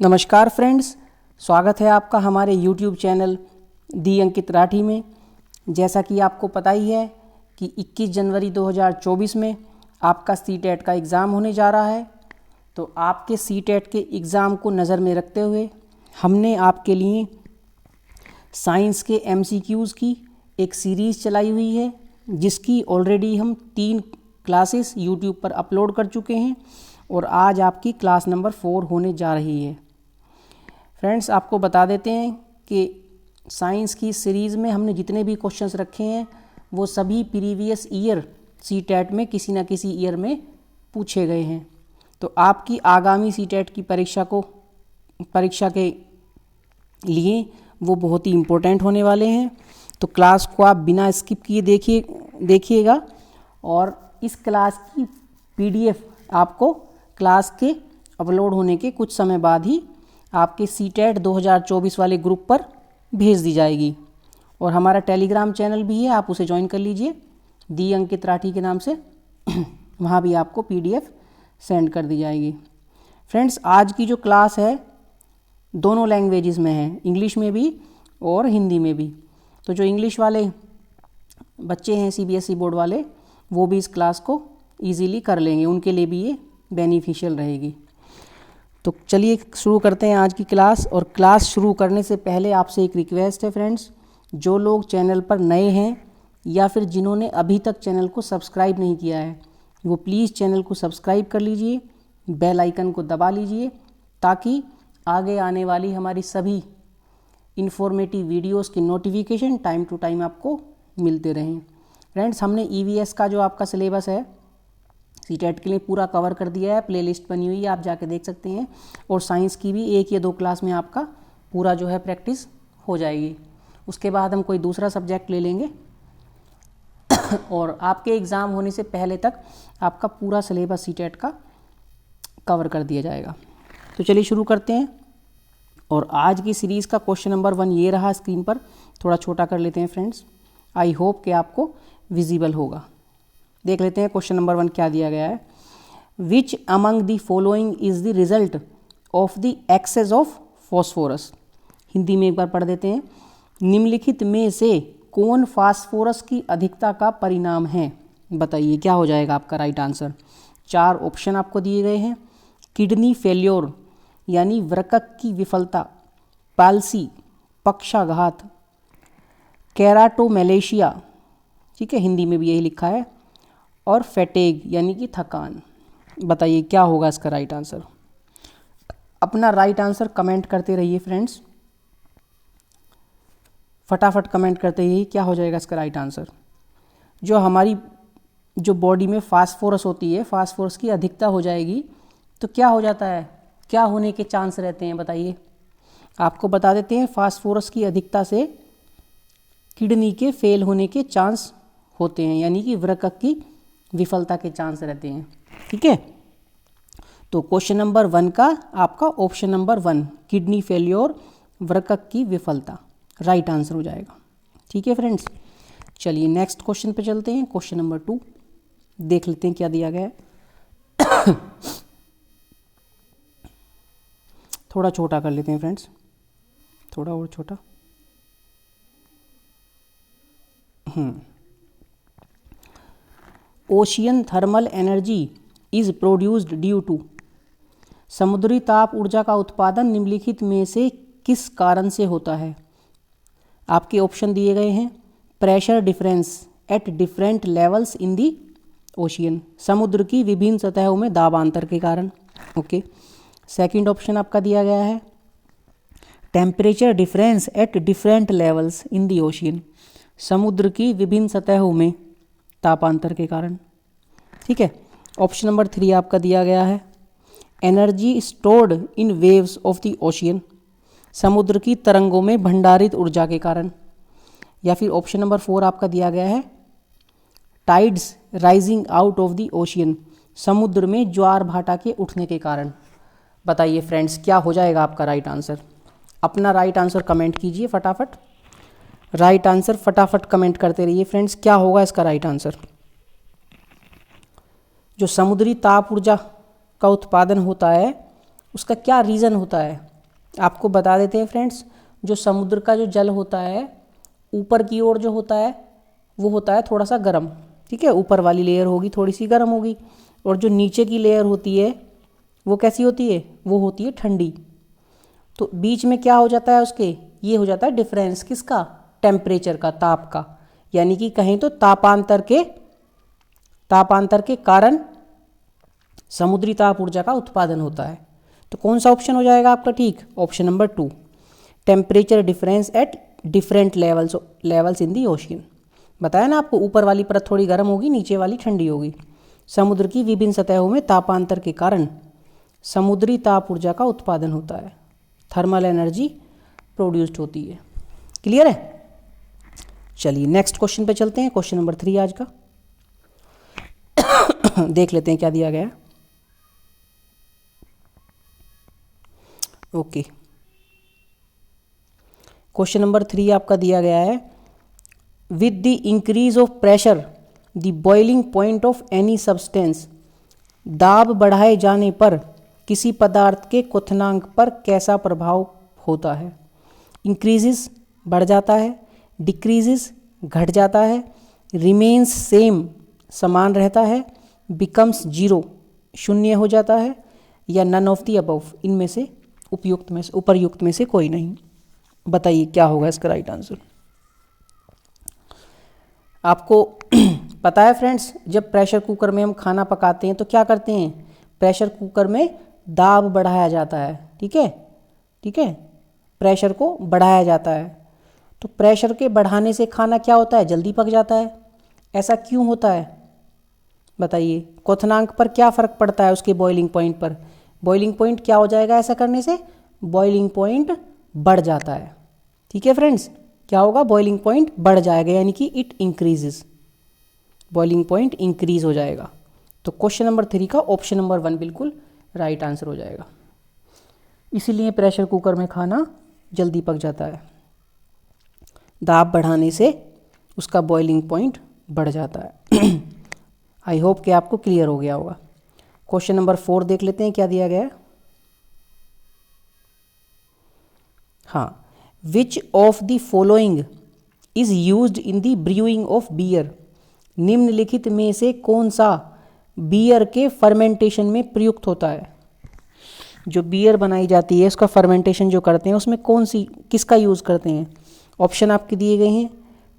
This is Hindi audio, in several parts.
नमस्कार फ्रेंड्स, स्वागत है आपका हमारे YouTube चैनल दी अंकित राठी में। जैसा कि आपको पता ही है कि 21 जनवरी 2024 में आपका CTET का एग्ज़ाम होने जा रहा है। तो आपके CTET के एग्ज़ाम को नज़र में रखते हुए हमने आपके लिए साइंस के MCQs की एक सीरीज़ चलाई हुई है, जिसकी ऑलरेडी हम 3 क्लासेस YouTube पर अपलोड कर चुके हैं और आज आपकी क्लास नंबर 4 होने जा रही है। फ्रेंड्स, आपको बता देते हैं कि साइंस की सीरीज़ में हमने जितने भी क्वेश्चंस रखे हैं वो सभी प्रीवियस ईयर CTET में किसी न किसी ईयर में पूछे गए हैं। तो आपकी आगामी CTET की परीक्षा के लिए वो बहुत ही इम्पोर्टेंट होने वाले हैं। तो क्लास को आप बिना स्किप किए देखिएगा और इस क्लास की PDF आपको क्लास के अपलोड होने के कुछ समय बाद ही आपके CTET 2024 वाले ग्रुप पर भेज दी जाएगी। और हमारा टेलीग्राम चैनल भी है, आप उसे ज्वाइन कर लीजिए दी अंकित राठी के नाम से। वहाँ भी आपको PDF सेंड कर दी जाएगी। फ्रेंड्स, आज की जो क्लास है दोनों लैंग्वेजेस में है, इंग्लिश में भी और हिंदी में भी। तो जो इंग्लिश वाले बच्चे हैं CBSE बोर्ड वाले, वो भी इस क्लास को ईजीली कर लेंगे, उनके लिए भी ये बेनिफिशियल रहेगी। तो चलिए शुरू करते हैं आज की क्लास। और क्लास शुरू करने से पहले आपसे एक रिक्वेस्ट है फ्रेंड्स, जो लोग चैनल पर नए हैं या फिर जिन्होंने अभी तक चैनल को सब्सक्राइब नहीं किया है, वो प्लीज़ चैनल को सब्सक्राइब कर लीजिए, बेल आइकन को दबा लीजिए, ताकि आगे आने वाली हमारी सभी इन्फॉर्मेटिव वीडियोस की नोटिफिकेशन टाइम टू टाइम आपको मिलते रहें। फ्रेंड्स, हमने EVS का जो आपका सिलेबस है CTET के लिए पूरा कवर कर दिया है, प्लेलिस्ट बनी हुई है, आप जाके देख सकते हैं। और साइंस की भी 1 या 2 क्लास में आपका पूरा जो है प्रैक्टिस हो जाएगी। उसके बाद हम कोई दूसरा सब्जेक्ट ले लेंगे और आपके एग्ज़ाम होने से पहले तक आपका पूरा सिलेबस CTET का कवर कर दिया जाएगा। तो चलिए शुरू करते हैं। और आज की सीरीज़ का क्वेश्चन नंबर 1 ये रहा, स्क्रीन पर थोड़ा छोटा कर लेते हैं फ्रेंड्स, आई होप कि आपको विजिबल होगा। देख लेते हैं क्वेश्चन नंबर 1 क्या दिया गया है। Which among the following is the result of the excess of phosphorus. Hindi में एक बार पढ़ देते हैं। निम्नलिखित में से कौन फास्फोरस की अधिकता का परिणाम है? बताइए क्या हो जाएगा आपका राइट आंसर। 4 ऑप्शन आपको दिए गए हैं। किडनी फेल्योर यानी वृक्क की विफलता, पाल्सी पक्षाघात, केराटोमेलेशिया, ठीक है, हिंदी में भी यही लिखा है, और फैटेग यानी कि थकान। बताइए क्या होगा इसका राइट आंसर। अपना राइट आंसर कमेंट करते रहिए फ्रेंड्स, फटाफट कमेंट करते रहिए क्या हो जाएगा इसका राइट आंसर। जो हमारी जो बॉडी में फास्फोरस होती है, फास्फोरस की अधिकता हो जाएगी तो क्या हो जाता है, क्या होने के चांस रहते हैं बताइए। आपको बता देते हैं, फास्फोरस की अधिकता से किडनी के फेल होने के चांस होते हैं, यानी कि वृक्क की विफलता के चांस रहते हैं। ठीक है, तो क्वेश्चन नंबर 1 का आपका ऑप्शन नंबर 1 किडनी फेल्योर, वृक्क की विफलता राइट आंसर हो जाएगा। ठीक है फ्रेंड्स, चलिए नेक्स्ट क्वेश्चन पे चलते हैं। क्वेश्चन नंबर 2 देख लेते हैं क्या दिया गया है। थोड़ा छोटा कर लेते हैं फ्रेंड्स, थोड़ा और छोटा। Ocean thermal energy is produced due to. समुद्री ताप ऊर्जा का उत्पादन निम्नलिखित में से किस कारण से होता है? आपके ऑप्शन दिए गए हैं। Pressure difference at different levels in the ocean, समुद्र की विभिन्न सतहों में दाबांतर के कारण। ओके, सेकंड ऑप्शन आपका दिया गया है temperature difference at different levels in the ocean, समुद्र की विभिन्न सतहों में तापांतर के कारण। ठीक है, ऑप्शन नंबर 3 आपका दिया गया है energy stored in waves of the ocean, समुद्र की तरंगों में भंडारित ऊर्जा के कारण। या फिर ऑप्शन नंबर 4 आपका दिया गया है tides rising out of the ocean, समुद्र में ज्वार भाटा के उठने के कारण। बताइए फ्रेंड्स क्या हो जाएगा आपका राइट आंसर। अपना राइट आंसर कमेंट कीजिए फटाफट, राइट आंसर फटाफट कमेंट करते रहिए फ्रेंड्स, क्या होगा इसका राइट आंसर। जो समुद्री ताप ऊर्जा का उत्पादन होता है उसका क्या रीज़न होता है, आपको बता देते हैं फ्रेंड्स, जो समुद्र का जो जल होता है ऊपर की ओर जो होता है वो होता है थोड़ा सा गर्म, ठीक है, ऊपर वाली लेयर होगी थोड़ी सी गर्म होगी, और जो नीचे की लेयर होती है वो कैसी होती है, वो होती है ठंडी। तो बीच में क्या हो जाता है उसके, ये हो जाता है डिफरेंस किसका, टेम्परेचर का, ताप का, यानी कि कहें तो तापांतर के कारण समुद्री ताप ऊर्जा का उत्पादन होता है। तो कौन सा ऑप्शन हो जाएगा आपका ठीक, option number 2, temperature difference at different levels in the ocean. बताया ना आपको, ऊपर वाली परत थोड़ी गर्म होगी, नीचे वाली ठंडी होगी। समुद्र की विभिन्न सतहों में तापांतर के कारण समुद्री ताप ऊर्जा का उत्पादन होता है, थर्मल एनर्जी प्रोड्यूस्ड होती है। क्लियर है? चलिए नेक्स्ट क्वेश्चन पे चलते हैं, क्वेश्चन नंबर 3 आज का। देख लेते हैं क्या दिया गया है। ओके, क्वेश्चन नंबर 3 आपका दिया गया है, with the increase of pressure the boiling point of any substance, दाब बढ़ाए जाने पर किसी पदार्थ के क्वथनांक पर कैसा प्रभाव होता है। इंक्रीजेस बढ़ जाता है, डिक्रीजेस घट जाता है, रिमेन्स सेम समान रहता है, बिकम्स जीरो शून्य हो जाता है, या नन ऑफ दी अबव इनमें से उपर्युक्त में से कोई नहीं। बताइए क्या होगा इसका राइट आंसर। आपको पता है फ्रेंड्स, जब प्रेशर कुकर में हम खाना पकाते हैं तो क्या करते हैं, प्रेशर कुकर में दाब बढ़ाया जाता है, ठीक है, ठीक है, प्रेशर को बढ़ाया जाता है। तो प्रेशर के बढ़ाने से खाना क्या होता है, जल्दी पक जाता है। ऐसा क्यों होता है बताइए, क्वथनांक पर क्या फ़र्क पड़ता है उसके बॉइलिंग पॉइंट पर। बॉइलिंग पॉइंट क्या हो जाएगा ऐसा करने से, बॉइलिंग पॉइंट बढ़ जाता है, ठीक है फ्रेंड्स, क्या होगा, बॉइलिंग पॉइंट बढ़ जाएगा, यानी कि it increases, boiling point increase हो जाएगा। तो क्वेश्चन नंबर 3 का ऑप्शन नंबर 1 बिल्कुल राइट आंसर हो जाएगा। इसीलिए प्रेशर कुकर में खाना जल्दी पक जाता है, दाब बढ़ाने से उसका बॉइलिंग पॉइंट बढ़ जाता है। आई होप कि आपको क्लियर हो गया होगा। क्वेश्चन नंबर 4 देख लेते हैं क्या दिया गया है। हाँ, which of the following is used in the brewing of beer, निम्नलिखित में से कौन सा बियर के फर्मेंटेशन में प्रयुक्त होता है। जो बियर बनाई जाती है उसका फर्मेंटेशन जो करते हैं उसमें कौन सी किसका यूज़ करते हैं। ऑप्शन आपके दिए गए हैं,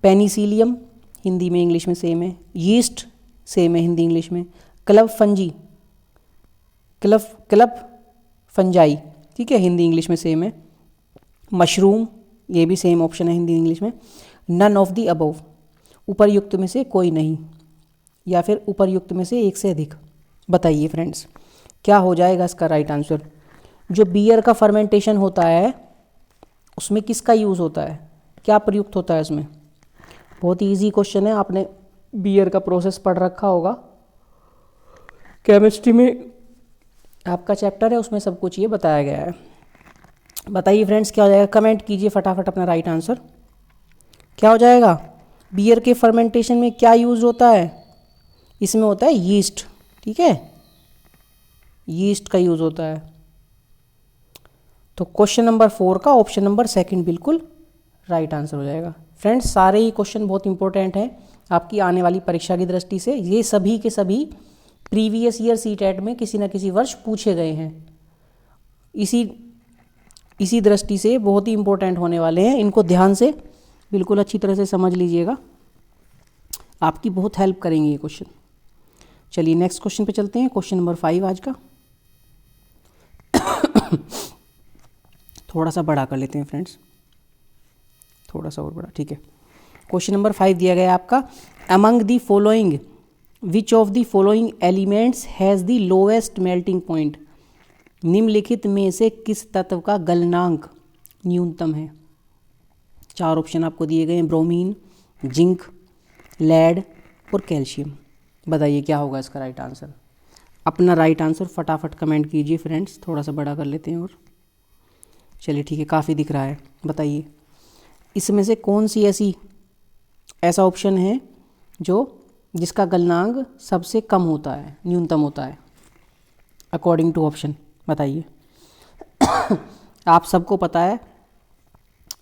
पेनिसिलियम हिंदी में इंग्लिश में सेम है, यीस्ट सेम है हिंदी इंग्लिश में, क्लब फंजाई, ठीक है, हिंदी इंग्लिश में सेम है, मशरूम ये भी सेम ऑप्शन है हिंदी इंग्लिश में, नन ऑफ दी अबव उपर्युक्त में से कोई नहीं, या फिर उपर्युक्त में से एक से अधिक। बताइए फ्रेंड्स क्या हो जाएगा इसका राइट आंसर। जो बियर का फर्मेंटेशन होता है उसमें किसका यूज़ होता है, क्या प्रयुक्त होता है उसमें। बहुत ही ईजी क्वेश्चन है, आपने बियर का प्रोसेस पढ़ रखा होगा, केमिस्ट्री में आपका चैप्टर है उसमें सब कुछ ये बताया गया है। बताइए फ्रेंड्स क्या हो जाएगा, कमेंट कीजिए फटाफट अपना राइट आंसर। क्या हो जाएगा, बियर के फर्मेंटेशन में क्या यूज़ होता है, इसमें होता है यीस्ट, ठीक है, यीस्ट का यूज़ होता है। तो क्वेश्चन नंबर 4 का ऑप्शन नंबर 2 बिल्कुल राइट आंसर हो जाएगा। फ्रेंड्स सारे ही क्वेश्चन बहुत इंपॉर्टेंट हैं आपकी आने वाली परीक्षा की दृष्टि से, ये सभी के सभी प्रीवियस ईयर सीटेट में किसी न किसी वर्ष पूछे गए हैं, इसी दृष्टि से बहुत ही इंपॉर्टेंट होने वाले हैं। इनको ध्यान से बिल्कुल अच्छी तरह से समझ लीजिएगा, आपकी बहुत हेल्प करेंगे ये क्वेश्चन। चलिए नेक्स्ट क्वेश्चन पे चलते हैं, क्वेश्चन नंबर 5 आज का। थोड़ा सा बड़ा कर लेते हैं फ्रेंड्स, थोड़ा सा और बड़ा, ठीक है। क्वेश्चन नंबर 5 दिया गया है आपका, among the following which of the following elements has the lowest melting point, निम्नलिखित में से किस तत्व का गलनांक न्यूनतम है। 4 ऑप्शन आपको दिए गए हैं, ब्रोमीन, जिंक, लेड और कैल्शियम। बताइए क्या होगा इसका राइट आंसर। अपना राइट आंसर फटाफट कमेंट कीजिए फ्रेंड्स, थोड़ा सा बड़ा कर लेते हैं और चलिए ठीक है, काफ़ी दिख रहा है। बताइए इसमें से कौन सी ऐसा ऑप्शन है जिसका गलनांक सबसे कम होता है, न्यूनतम होता है अकॉर्डिंग टू ऑप्शन। बताइए आप सबको पता है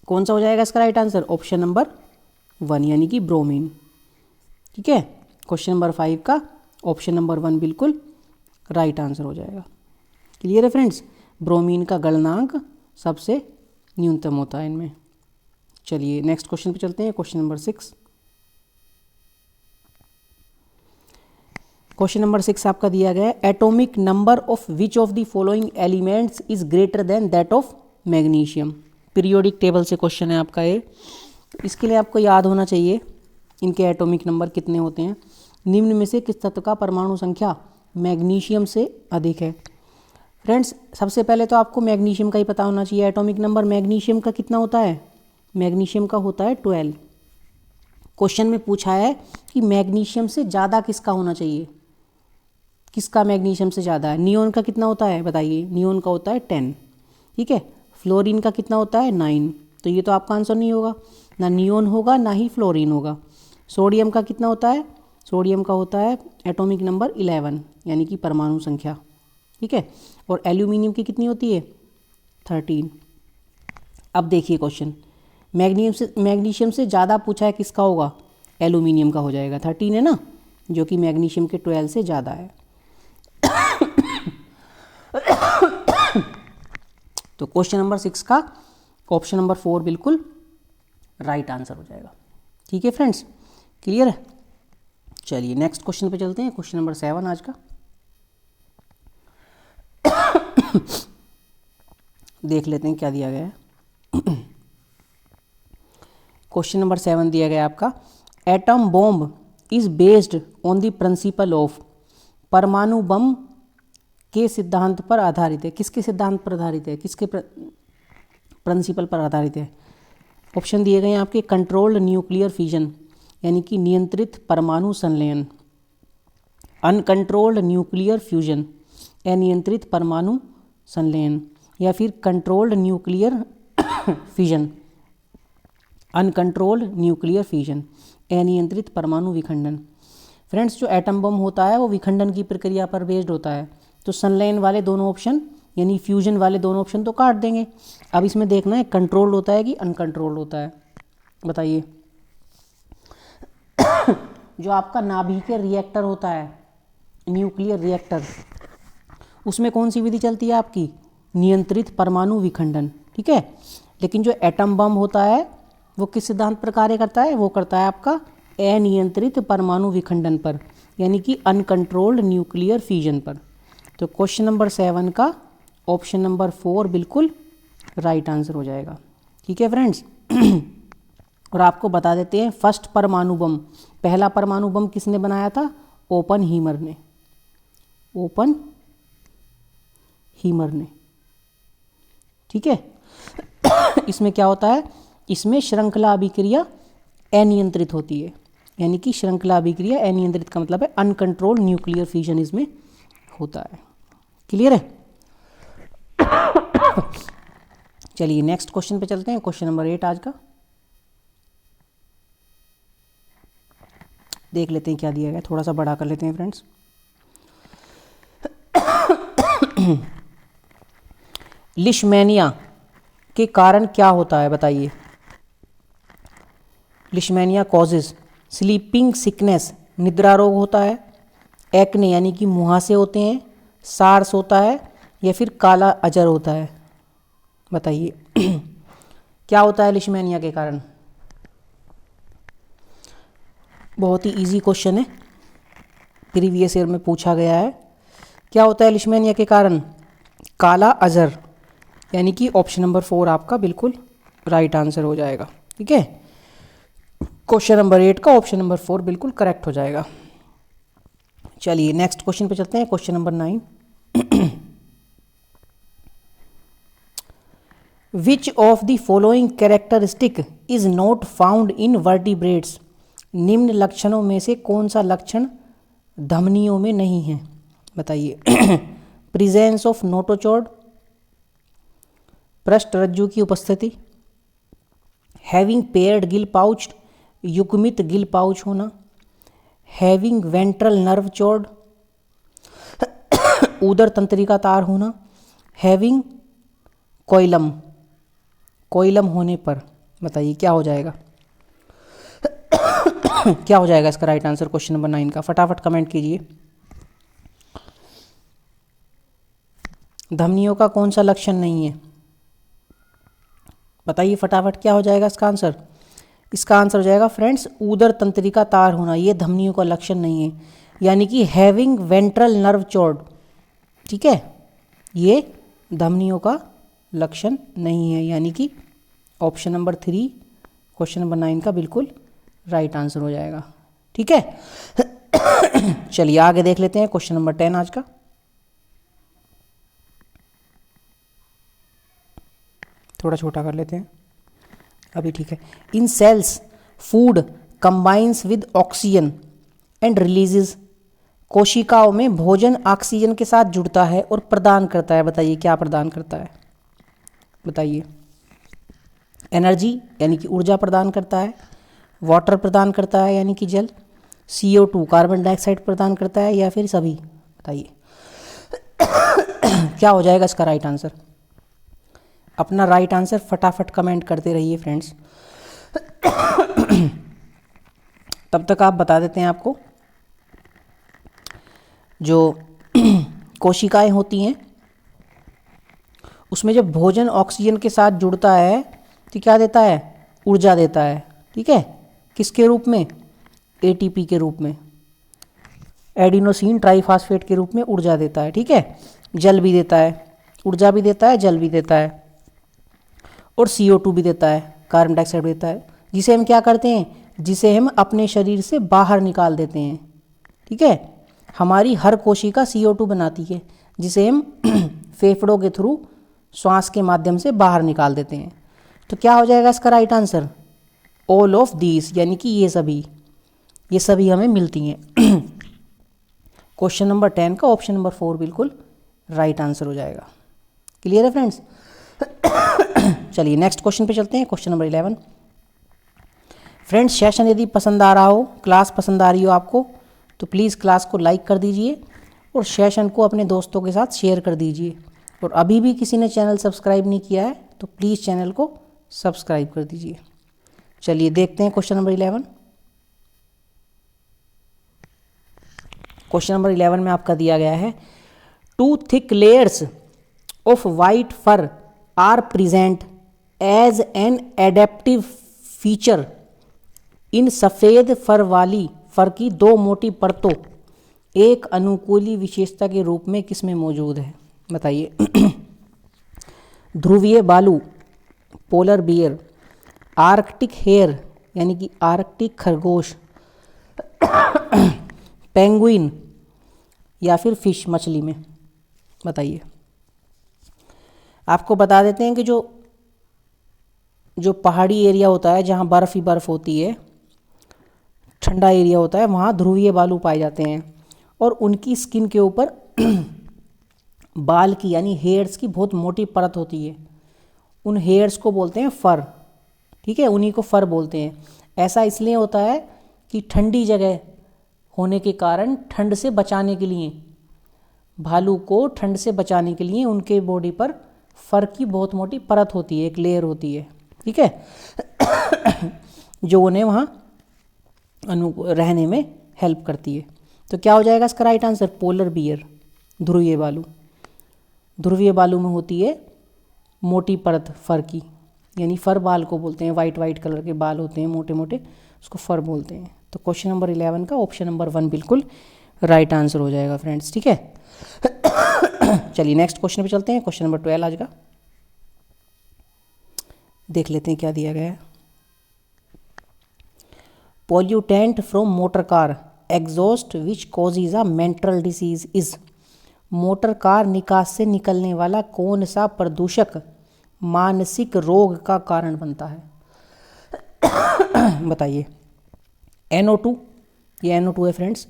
कौन सा हो जाएगा इसका राइट आंसर, ऑप्शन नंबर 1 यानी कि ब्रोमीन। ठीक है, क्वेश्चन नंबर 5 का ऑप्शन नंबर 1 बिल्कुल राइट आंसर हो जाएगा। क्लियर है फ्रेंड्स, ब्रोमीन का गलनांक सबसे न्यूनतम होता है इनमें। चलिए नेक्स्ट क्वेश्चन पे चलते हैं, क्वेश्चन नंबर 6। क्वेश्चन नंबर 6 आपका दिया गया है, atomic number of which of the following elements is greater than that of magnesium. Periodic table से क्वेश्चन है आपका ये। इसके लिए आपको याद होना चाहिए इनके एटॉमिक नंबर कितने होते हैं। निम्न में से किस तत्व का परमाणु संख्या मैग्नीशियम से अधिक है। फ्रेंड्स सबसे पहले तो आपको मैग्नीशियम का ही पता होना चाहिए। एटॉमिक नंबर मैग्नीशियम का कितना होता है, मैग्नीशियम का होता है 12। क्वेश्चन में पूछा है कि मैग्नीशियम से ज़्यादा किसका होना चाहिए, किसका मैग्नीशियम से ज़्यादा है। नियोन का कितना होता है बताइए, नियोन का होता है 10। ठीक है, फ्लोरीन का कितना होता है 9। तो ये तो आपका आंसर नहीं होगा, ना नियोन होगा ना ही फ्लोरीन होगा। सोडियम का कितना होता है, सोडियम का होता है एटॉमिक नंबर 11 यानी कि परमाणु संख्या। ठीक है, और एल्यूमिनियम की कितनी होती है 13। अब देखिए क्वेश्चन, मैग्नीशियम से ज़्यादा पूछा है किसका होगा, एल्यूमिनियम का हो जाएगा, 13 है ना, जो कि मैग्नीशियम के 12 से ज़्यादा है। तो क्वेश्चन नंबर 6 का ऑप्शन नंबर 4 बिल्कुल राइट आंसर हो जाएगा। ठीक है फ्रेंड्स, क्लियर है। चलिए नेक्स्ट क्वेश्चन पे चलते हैं, क्वेश्चन नंबर 7 आज का। देख लेते हैं क्या दिया गया है। क्वेश्चन नंबर 7 दिया गया है आपका, atom bomb is based on the principle of. परमाणु बम के सिद्धांत पर आधारित है। किसके सिद्धांत पर आधारित है, किसके प्रिंसिपल पर आधारित है। ऑप्शन दिए गए हैं आपके, कंट्रोल्ड न्यूक्लियर फ्यूजन यानी कि नियंत्रित परमाणु संलयन, अनकंट्रोल्ड न्यूक्लियर फ्यूजन अनियंत्रित परमाणु संलयन, या फिर controlled nuclear fusion, uncontrolled nuclear fusion अनियंत्रित परमाणु विखंडन। फ्रेंड्स जो एटम बम होता है वो विखंडन की प्रक्रिया पर बेस्ड होता है, तो संलयन वाले दोनों ऑप्शन यानी फ्यूजन वाले दोनों ऑप्शन तो काट देंगे। अब इसमें देखना है कंट्रोल्ड होता है कि अनकंट्रोल्ड होता है, बताइए। जो आपका नाभिकीय रिएक्टर होता है, न्यूक्लियर रिएक्टर, उसमें कौन सी विधि चलती है आपकी, नियंत्रित परमाणु विखंडन। ठीक है, लेकिन जो एटम बम होता है वो किस सिद्धांत पर कार्य करता है, वो करता है आपका अनियंत्रित परमाणु विखंडन पर यानी कि अनकंट्रोल्ड न्यूक्लियर फ्यूजन पर। तो क्वेश्चन नंबर 7 का ऑप्शन नंबर 4 बिल्कुल राइट आंसर हो जाएगा। ठीक है फ्रेंड्स, और आपको बता देते हैं फर्स्ट परमाणु बम, पहला परमाणु बम किसने बनाया था, ओपनहीमर ने, ओपनहीमर ने। ठीक है, इसमें क्या होता है, इसमें श्रृंखला अभिक्रिया अनियंत्रित होती है यानी कि श्रृंखला अभिक्रिया अनियंत्रित का मतलब है अनकंट्रोल्ड न्यूक्लियर फ्यूजन इसमें होता है। क्लियर है। चलिए नेक्स्ट क्वेश्चन पे चलते हैं, क्वेश्चन नंबर 8 आज का। देख लेते हैं क्या दिया गया, थोड़ा सा बड़ा कर लेते हैं फ्रेंड्स। लिशमैनिया के कारण क्या होता है बताइए। लिशमैनिया कॉजेज स्लीपिंग सिकनेस, निद्रा रोग होता है, एक्ने यानी कि मुहासे होते हैं, सार्स होता है, या फिर काला अजर होता है, बताइए। क्या होता है लिशमैनिया के कारण। बहुत ही इजी क्वेश्चन है, प्रीवियस ईयर में पूछा गया है। क्या होता है लिशमैनिया के कारण, काला अजर यानी कि ऑप्शन नंबर 4 आपका बिल्कुल राइट आंसर हो जाएगा। ठीक है, क्वेश्चन नंबर 8 का ऑप्शन नंबर 4 बिल्कुल करेक्ट हो जाएगा। चलिए नेक्स्ट क्वेश्चन पे चलते हैं, question number 9। Which of the following characteristic is not found in vertebrates. निम्न लक्षणों में से कौन सा लक्षण धमनियों में नहीं है, बताइए। प्रेजेंस ऑफ नोटोचॉर्ड, पृष्ठरज्जु की उपस्थिति, हैविंग पेयर्ड गिल पाउच, युग्मित गिल पाउच होना, हैविंग वेंट्रल नर्व चॉर्ड, उदर तंत्रिका तार होना, हैविंग कोइलम, कोइलम होने पर बताइए क्या हो जाएगा? क्या हो जाएगा इसका राइट आंसर क्वेश्चन नंबर 9 का? फटाफट कमेंट कीजिए। धमनियों का कौन सा लक्षण नहीं है? बताइए फटाफट क्या हो जाएगा इसका आंसर? इसका आंसर हो जाएगा फ्रेंड्स उदर तंत्रिका तार होना। ये धमनियों का लक्षण नहीं है, यानी कि हैविंग वेंट्रल नर्व चोर्ड। ठीक है, ये धमनियों का लक्षण नहीं है, यानी कि ऑप्शन नंबर 3 क्वेश्चन नंबर 9 का बिल्कुल राइट आंसर हो जाएगा। ठीक है, चलिए आगे देख लेते हैं क्वेश्चन नंबर 10 आज का। थोड़ा छोटा कर लेते हैं अभी। ठीक है, in cells food combines with oxygen and releases. कोशिकाओं में भोजन ऑक्सीजन के साथ जुड़ता है और प्रदान करता है। बताइए क्या प्रदान करता है? बताइए। एनर्जी यानी कि ऊर्जा प्रदान करता है, वाटर प्रदान करता है यानी कि जल, CO2 कार्बन डाइऑक्साइड प्रदान करता है, या फिर सभी? बताइए क्या हो जाएगा इसका राइट आंसर? अपना राइट आंसर फटाफट कमेंट करते रहिए फ्रेंड्स। तब तक आप बता देते हैं आपको, जो कोशिकाएं होती हैं उसमें जब भोजन ऑक्सीजन के साथ जुड़ता है तो क्या देता है? ऊर्जा देता है। ठीक है, किसके रूप में? ATP के रूप में, एडिनोसिन ट्राइफॉस्फेट के रूप में ऊर्जा देता है। ठीक है, जल भी देता है, ऊर्जा भी देता है, जल भी देता है, और CO2 भी देता है, कार्बन डाइऑक्साइड देता है, जिसे हम क्या करते हैं? जिसे हम अपने शरीर से बाहर निकाल देते हैं। ठीक है, हमारी हर कोशिका CO2 बनाती है, जिसे हम फेफड़ों के थ्रू श्वास के माध्यम से बाहर निकाल देते हैं। तो क्या हो जाएगा इसका right answer? All of these, यानी कि ये सभी हमें मिलती हैं। क्वेश्चन नंबर 10 का ऑप्शन नंबर 4 बिल्कुल राइट आंसर हो जाएगा। क्लियर है फ्रेंड्स? चलिए नेक्स्ट क्वेश्चन पे चलते हैं, क्वेश्चन नंबर 11। फ्रेंड्स सेशन यदि पसंद आ रहा हो, क्लास पसंद आ रही हो आपको, तो प्लीज़ क्लास को लाइक कर दीजिए और सेशन को अपने दोस्तों के साथ शेयर कर दीजिए। और अभी भी किसी ने चैनल सब्सक्राइब नहीं किया है तो प्लीज़ चैनल को सब्सक्राइब कर दीजिए। चलिए देखते हैं क्वेश्चन नंबर 11। क्वेश्चन नंबर 11 में आपका दिया गया है, 2 thick layers of white fur are present as an adaptive feature in सफ़ेद फर की 2 मोटी परतों एक अनुकूली विशेषता के रूप में किसमें मौजूद है? बताइए। ध्रुवीय बालू, पोलर बियर, आर्कटिक हेयर यानी कि आर्कटिक खरगोश, पेंगुइन, या फिर फिश मछली में? बताइए। आपको बता देते हैं कि जो पहाड़ी एरिया होता है जहाँ बर्फ़ ही बर्फ़ होती है, ठंडा एरिया होता है, वहाँ ध्रुवीय बालू पाए जाते हैं और उनकी स्किन के ऊपर बाल की यानी हेयर्स की बहुत मोटी परत होती है। उन हेयर्स को बोलते हैं फर। ठीक है, उन्हीं को फर बोलते हैं। ऐसा इसलिए होता है कि ठंडी जगह होने के कारण ठंड से बचाने के लिए, भालू को ठंड से बचाने के लिए उनके बॉडी पर फर की बहुत मोटी परत होती है, एक लेयर होती है। ठीक है, जो उन्हें वहाँ रहने में हेल्प करती है। तो क्या हो जाएगा इसका राइट आंसर? पोलर बियर, ध्रुवीय बालू। ध्रुवीय बालू में होती है मोटी परत फर की, यानी फर बाल को बोलते हैं। वाइट वाइट कलर के बाल होते हैं मोटे मोटे, उसको फर बोलते हैं। तो क्वेश्चन नंबर 11 का ऑप्शन नंबर 1 बिल्कुल राइट आंसर हो जाएगा फ्रेंड्स। ठीक है, चलिए नेक्स्ट क्वेश्चन पे चलते हैं, क्वेश्चन नंबर 12 आज का। देख लेते हैं क्या दिया गया है। Pollutant from motor car exhaust which causes a mental disease is. Motor car निकास से निकलने वाला कौन सा प्रदूषक मानसिक रोग का कारण बनता है? बताइए। NO2, ये NO2 है friends,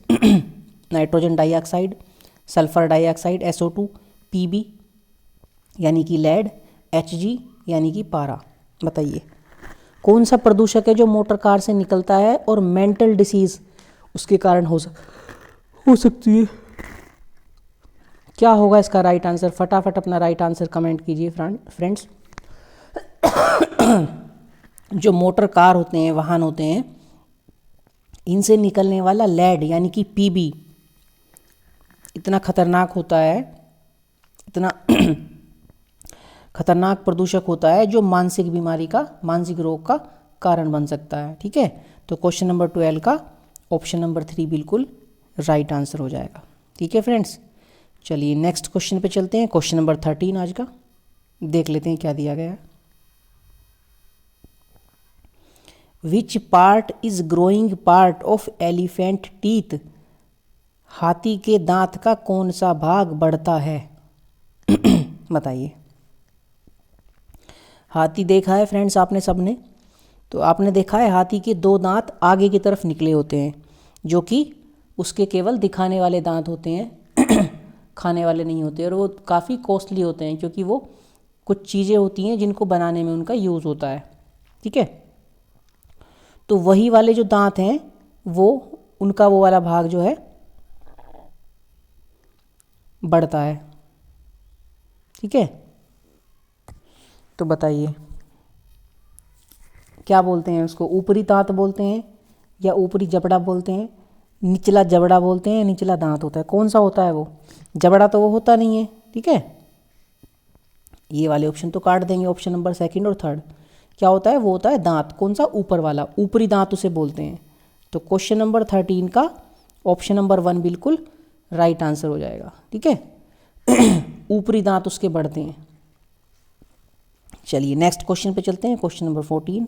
nitrogen dioxide, sulphur dioxide SO2, PB यानी कि लेड, HG यानी कि पारा। बताइए कौन सा प्रदूषक है जो मोटर कार से निकलता है और मेंटल डिसीज उसके कारण हो सकती है? क्या होगा इसका राइट आंसर? फटाफट अपना राइट आंसर कमेंट कीजिए फ्रेंड्स। जो मोटर कार होते हैं, वाहन होते हैं, इनसे निकलने वाला लेड यानी कि पीबी इतना खतरनाक होता है, इतना खतरनाक प्रदूषक होता है जो मानसिक बीमारी का, मानसिक रोग का कारण बन सकता है। ठीक है, तो क्वेश्चन नंबर 12 का ऑप्शन नंबर 3 बिल्कुल राइट आंसर हो जाएगा। ठीक है फ्रेंड्स, चलिए नेक्स्ट क्वेश्चन पे चलते हैं। क्वेश्चन नंबर 13 आज का देख लेते हैं क्या दिया गया है। Which part is growing part of elephant teeth? हाथी के दांत का कौन सा भाग बढ़ता है? बताइए। हाथी देखा है फ्रेंड्स आपने सबने, तो आपने देखा है हाथी के 2 दांत आगे की तरफ निकले होते हैं, जो कि उसके केवल दिखाने वाले दांत होते हैं, खाने वाले नहीं होते, और वो काफ़ी कॉस्टली होते हैं क्योंकि वो कुछ चीज़ें होती हैं जिनको बनाने में उनका यूज़ होता है। ठीक है, तो वही वाले जो दांत हैं वो, उनका वो वाला भाग जो है बढ़ता है। ठीक है, तो बताइए क्या बोलते हैं उसको? ऊपरी दांत बोलते हैं या ऊपरी जबड़ा बोलते हैं? निचला जबड़ा बोलते हैं, निचला दांत होता है, कौन सा होता है वो? जबड़ा तो वो होता नहीं है। ठीक है, ये वाले ऑप्शन तो काट देंगे, ऑप्शन नंबर 2 और 3। क्या होता है? वो होता है दांत, कौन सा? ऊपर वाला, ऊपरी दांत उसे बोलते हैं। तो क्वेश्चन नंबर 13 का ऑप्शन नंबर 1 बिल्कुल राइट आंसर हो जाएगा। ठीक है, ऊपरी दांत उसके बढ़ते हैं। चलिए नेक्स्ट क्वेश्चन पे चलते हैं। क्वेश्चन नंबर 14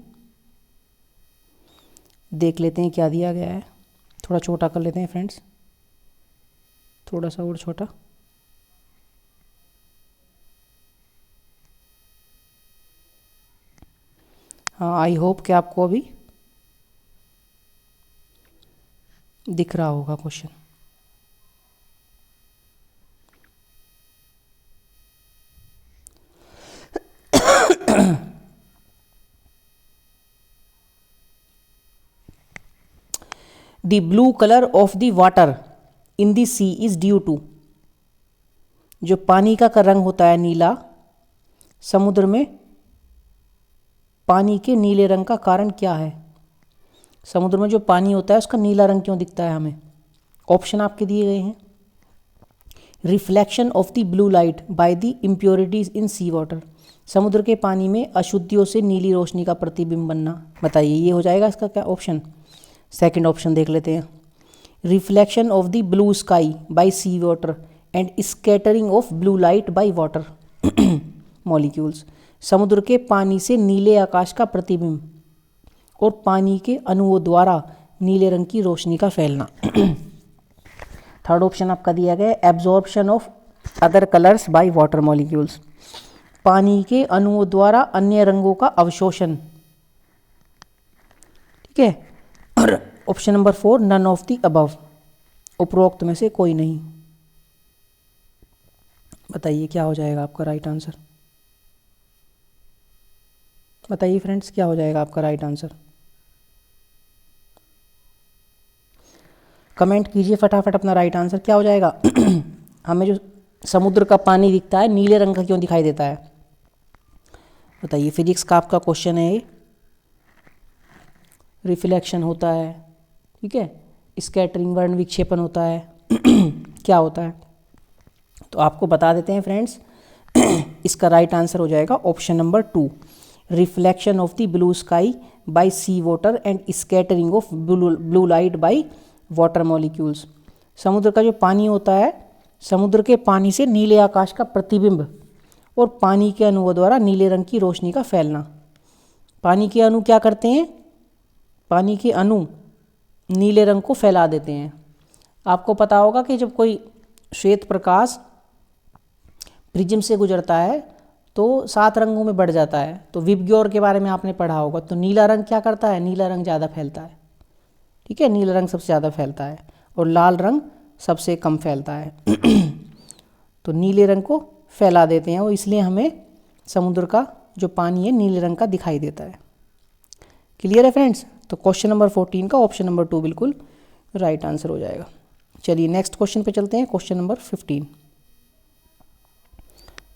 देख लेते हैं क्या दिया गया है। थोड़ा छोटा कर लेते हैं फ्रेंड्स, थोड़ा सा और छोटा। हाँ, आई होप कि आपको अभी दिख रहा होगा question. The blue color of the water in the sea is due to, जो पानी का रंग होता है नीला समुद्र में, पानी के नीले रंग का कारण क्या है? समुद्र में जो पानी होता है उसका नीला रंग क्यों दिखता है हमें? ऑप्शन आपके दिए गए हैं। Reflection of the blue light by the impurities in sea water, समुद्र के पानी में अशुद्धियों से नीली रोशनी का प्रतिबिंब बनना। बताइए ये हो जाएगा इसका क्या ऑप्शन? सेकंड ऑप्शन देख लेते हैं। Reflection of the blue sky by sea water and scattering of blue light by water molecules, समुद्र के पानी से नीले आकाश का प्रतिबिंब और पानी के अणुओं द्वारा नीले रंग की रोशनी का फैलना। थर्ड ऑप्शन आपका दिया गया है absorption of other colours bye water molecules, पानी के अणुओं द्वारा अन्य रंगों का अवशोषण। ठीक है, और option number 4 none of the above, उपरोक्त में से कोई नहीं। बताइए क्या हो जाएगा आपका राइट आंसर? बताइए फ्रेंड्स क्या हो जाएगा आपका राइट आंसर? कमेंट कीजिए फटाफट अपना राइट आंसर क्या हो जाएगा। हमें जो समुद्र का पानी दिखता है नीले रंग का क्यों दिखाई देता है? बताइए, फिजिक्स का आपका क्वेश्चन है ये। रिफ्लेक्शन होता है, ठीक है, स्कैटरिंग वर्ण विक्षेपण होता है, क्या होता है? तो आपको बता देते हैं फ्रेंड्स, इसका राइट आंसर हो जाएगा option number 2, reflection of the blue sky by sea water and scattering of blue light by water molecules. समुद्र का जो पानी होता है, समुद्र के पानी से नीले आकाश का प्रतिबिंब और पानी के अणुओं द्वारा नीले रंग की रोशनी का फैलना। पानी के अणु क्या करते हैं? पानी के अणु नीले रंग को फैला देते हैं। आपको पता होगा कि जब कोई श्वेत प्रकाश प्रिज्म से गुजरता है तो 7 रंगों में बढ़ जाता है। तो विबग्योर के बारे में आपने पढ़ा होगा। तो नीला रंग क्या करता है? नीला रंग ज़्यादा फैलता है। ठीक है, नीला रंग सबसे ज़्यादा फैलता है और लाल रंग सबसे कम फैलता है। तो नीले रंग को फैला देते हैं और इसलिए हमें समुद्र का जो पानी है नीले रंग का दिखाई देता है। क्लियर है फ्रेंड्स? तो क्वेश्चन नंबर 14 का ऑप्शन नंबर 2 बिल्कुल राइट आंसर हो जाएगा। चलिए नेक्स्ट क्वेश्चन पे चलते हैं। क्वेश्चन नंबर 15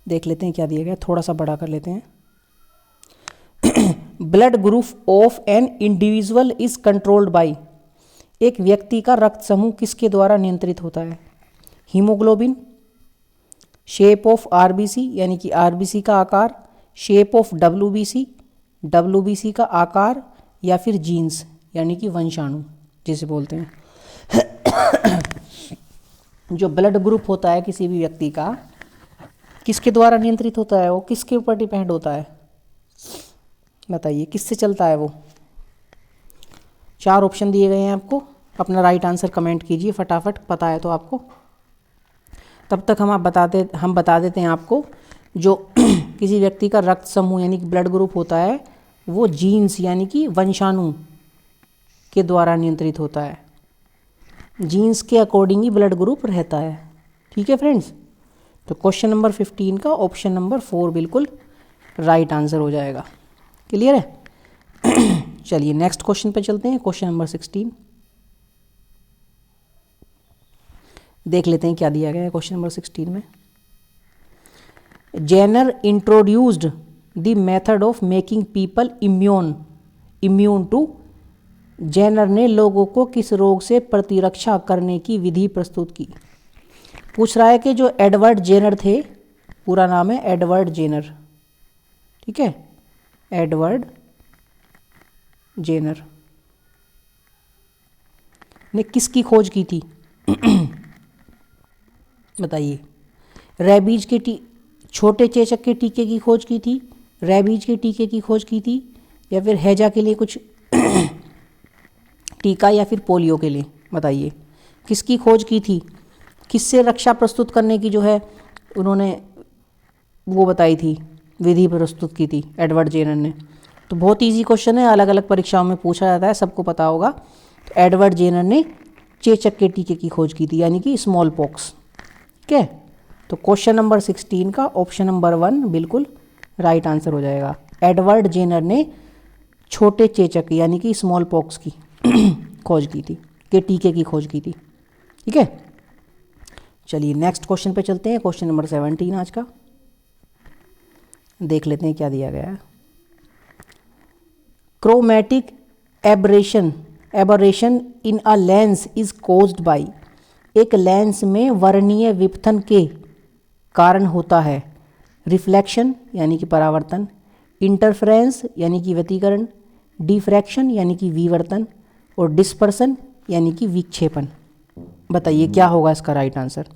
देख लेते हैं क्या दिया गया, थोड़ा सा बड़ा कर लेते हैं। Blood group of an individual is controlled by, एक व्यक्ति का रक्त समूह किसके द्वारा नियंत्रित होता है? हीमोग्लोबिन, शेप ऑफ आरबीसी यानी कि आरबीसी का आकार, शेप ऑफ डब्ल्यूबीसी, डब्ल्यूबीसी का आकार, या फिर जीन्स यानी कि वंशाणु जिसे बोलते हैं। जो ब्लड ग्रुप होता है किसी भी व्यक्ति का, किसके द्वारा नियंत्रित होता है? वो किसके ऊपर डिपेंड होता है? बताइए किससे चलता है वो? 4 ऑप्शन दिए गए हैं आपको, अपना राइट आंसर कमेंट कीजिए फटाफट, पता है तो आपको। तब तक हम बता देते हैं आपको, जो किसी व्यक्ति का रक्त समूह यानी कि ब्लड ग्रुप होता है वो जीन्स यानी कि वंशाणु के द्वारा नियंत्रित होता है। जीन्स के अकॉर्डिंग ही ब्लड ग्रुप रहता है। ठीक है फ्रेंड्स, तो क्वेश्चन नंबर 15 का ऑप्शन नंबर 4 बिल्कुल राइट आंसर हो जाएगा। क्लियर है? चलिए नेक्स्ट क्वेश्चन पे चलते हैं, क्वेश्चन नंबर 16 देख लेते हैं क्या दिया गया है क्वेश्चन नंबर 16 में। Jenner introduced the method of making people immune to, Jenner ने लोगों को किस रोग से प्रतिरक्षा करने की विधि प्रस्तुत की? पूछ रहा है कि जो एडवर्ड जेनर थे, पूरा नाम है एडवर्ड जेनर, ठीक है, एडवर्ड जेनर ने किसकी खोज की थी? बताइए। रेबीज के छोटे चेचक के टीके की खोज की थी, रेबीज के टीके की खोज की थी, या फिर हैजा के लिए कुछ टीका, या फिर पोलियो के लिए? बताइए किसकी खोज की थी? किससे रक्षा प्रस्तुत करने की जो है उन्होंने वो बताई थी, विधि प्रस्तुत की थी एडवर्ड जेनर ने? तो बहुत इजी क्वेश्चन है, अलग अलग परीक्षाओं में पूछा जाता है, सबको पता होगा। तो एडवर्ड जेनर ने चेचक के टीके की खोज की थी यानी कि स्मॉल पॉक्स। ठीक है, तो क्वेश्चन नंबर 16 का ऑप्शन नंबर 1 बिल्कुल राइट आंसर हो जाएगा। एडवर्ड जेनर ने छोटे चेचक यानी कि स्मॉल पॉक्स की खोज की थी, के टीके की खोज की थी। ठीक है, चलिए नेक्स्ट क्वेश्चन पे चलते हैं, क्वेश्चन नंबर 17 आज का देख लेते हैं क्या दिया गया है। Chromatic aberration in a lens is caused by, एक लेंस में वर्णीय विपथन के कारण होता है। रिफ्लेक्शन यानी कि परावर्तन, इंटरफेरेंस यानी कि व्यतिकरण, डिफ्रैक्शन यानी कि विवर्तन, और डिस्पर्सन यानी कि विक्षेपण। बताइए क्या होगा इसका राइट आंसर?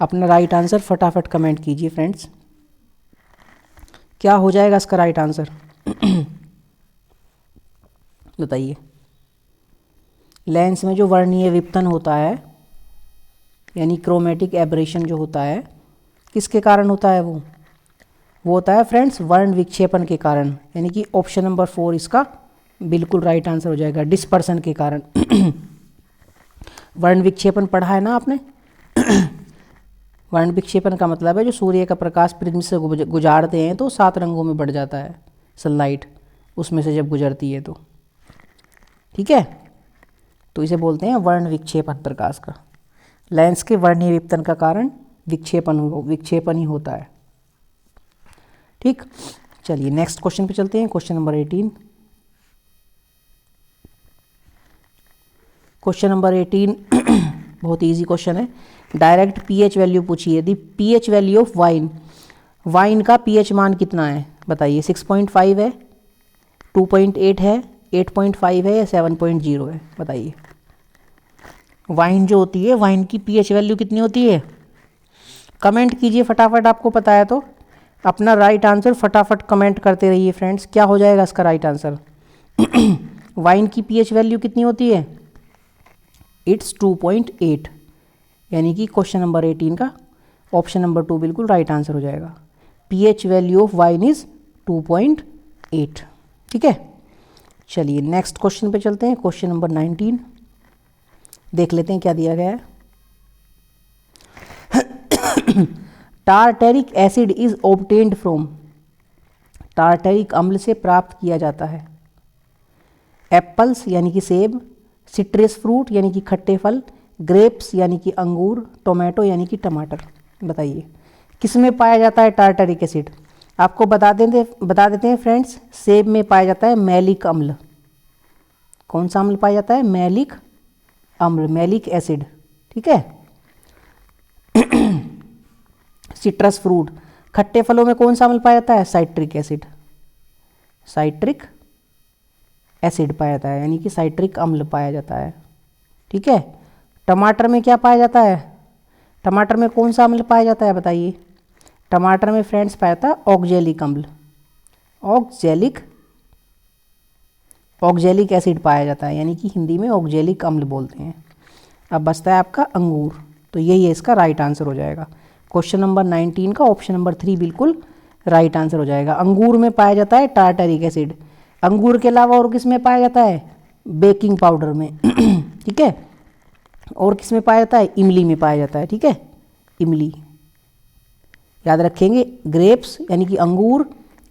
अपना राइट आंसर फटाफट कमेंट कीजिए फ्रेंड्स, क्या हो जाएगा इसका राइट आंसर? बताइए। लेंस में जो वर्णीय विपतन होता है यानी क्रोमेटिक एब्रेशन जो होता है, किसके कारण होता है? वो होता है फ्रेंड्स वर्ण विक्षेपण के कारण, यानी कि ऑप्शन नंबर 4 इसका बिल्कुल राइट आंसर हो जाएगा, डिस्पर्सन के कारण। वर्ण विक्षेपण पढ़ा है ना आपने? वर्ण विक्षेपण का मतलब है जो सूर्य का प्रकाश प्रिज्म से गुजारते हैं तो 7 रंगों में बढ़ जाता है सनलाइट, उसमें से जब गुजरती है तो। ठीक है, तो इसे बोलते हैं वर्ण विक्षेपण प्रकाश का। लेंस के वर्णीय विपतन का कारण विक्षेपण ही होता है। ठीक, चलिए नेक्स्ट क्वेश्चन पे चलते हैं, क्वेश्चन नंबर 18। क्वेश्चन नंबर 18 बहुत इजी क्वेश्चन है, डायरेक्ट पीएच वैल्यू पूछी है। दी पीएच वैल्यू ऑफ वाइन का पीएच मान कितना है? बताइए। 6.5 है, 2.8 है, 8.5 है, या 7.0 है? बताइए। वाइन जो होती है, वाइन की पीएच वैल्यू कितनी होती है? कमेंट कीजिए फटाफट, आपको पता है तो अपना राइट आंसर फटाफट कमेंट करते रहिए फ्रेंड्स। क्या हो जाएगा इसका राइट आंसर? वाइन की पीएच वैल्यू कितनी होती है? इट्स 2.8, यानी कि क्वेश्चन नंबर 18 का ऑप्शन नंबर 2 बिल्कुल राइट आंसर हो जाएगा। PH value of wine is 2.8। ठीक है, चलिए नेक्स्ट क्वेश्चन पे चलते हैं, क्वेश्चन नंबर 19 देख लेते हैं क्या दिया गया है। Tartaric acid is obtained from, tartaric अम्ल से प्राप्त किया जाता है। एप्पल्स यानी कि सेब, सिट्रस फ्रूट यानी कि खट्टे फल, ग्रेप्स यानी कि अंगूर, टोमेटो यानी कि टमाटर। बताइए किस में पाया जाता है टार्टरिक एसिड? आपको बता देते हैं फ्रेंड्स, सेब में पाया जाता है मैलिक अम्ल। कौन सा अम्ल पाया जाता है? मैलिक अम्ल, मैलिक एसिड। ठीक है। सिट्रस फ्रूट, खट्टे फलों में कौन सा अम्ल पाया जाता है? Citric acid. साइट्रिक एसिड पाया जाता है, यानी कि साइट्रिक अम्ल पाया जाता है। ठीक है। टमाटर में क्या पाया जाता है? टमाटर में कौन सा अम्ल पाया जाता है बताइए? टमाटर में फ्रेंड्स पाया जाता है ऑक्जेलिक अम्ल। ऑक्जेलिक एसिड पाया जाता है, यानी कि हिंदी में ऑक्जेलिक अम्ल बोलते हैं। अब बचता है आपका अंगूर, तो यही है इसका राइट आंसर हो जाएगा। क्वेश्चन नंबर 19 का ऑप्शन नंबर 3 बिल्कुल राइट आंसर हो जाएगा। अंगूर में पाया जाता है टार्टरिक एसिड। अंगूर के अलावा और किस में पाया जाता है? बेकिंग पाउडर में। ठीक है। और किस में पाया जाता है? इमली में पाया जाता है। ठीक है, इमली याद रखेंगे। ग्रेप्स यानी कि अंगूर,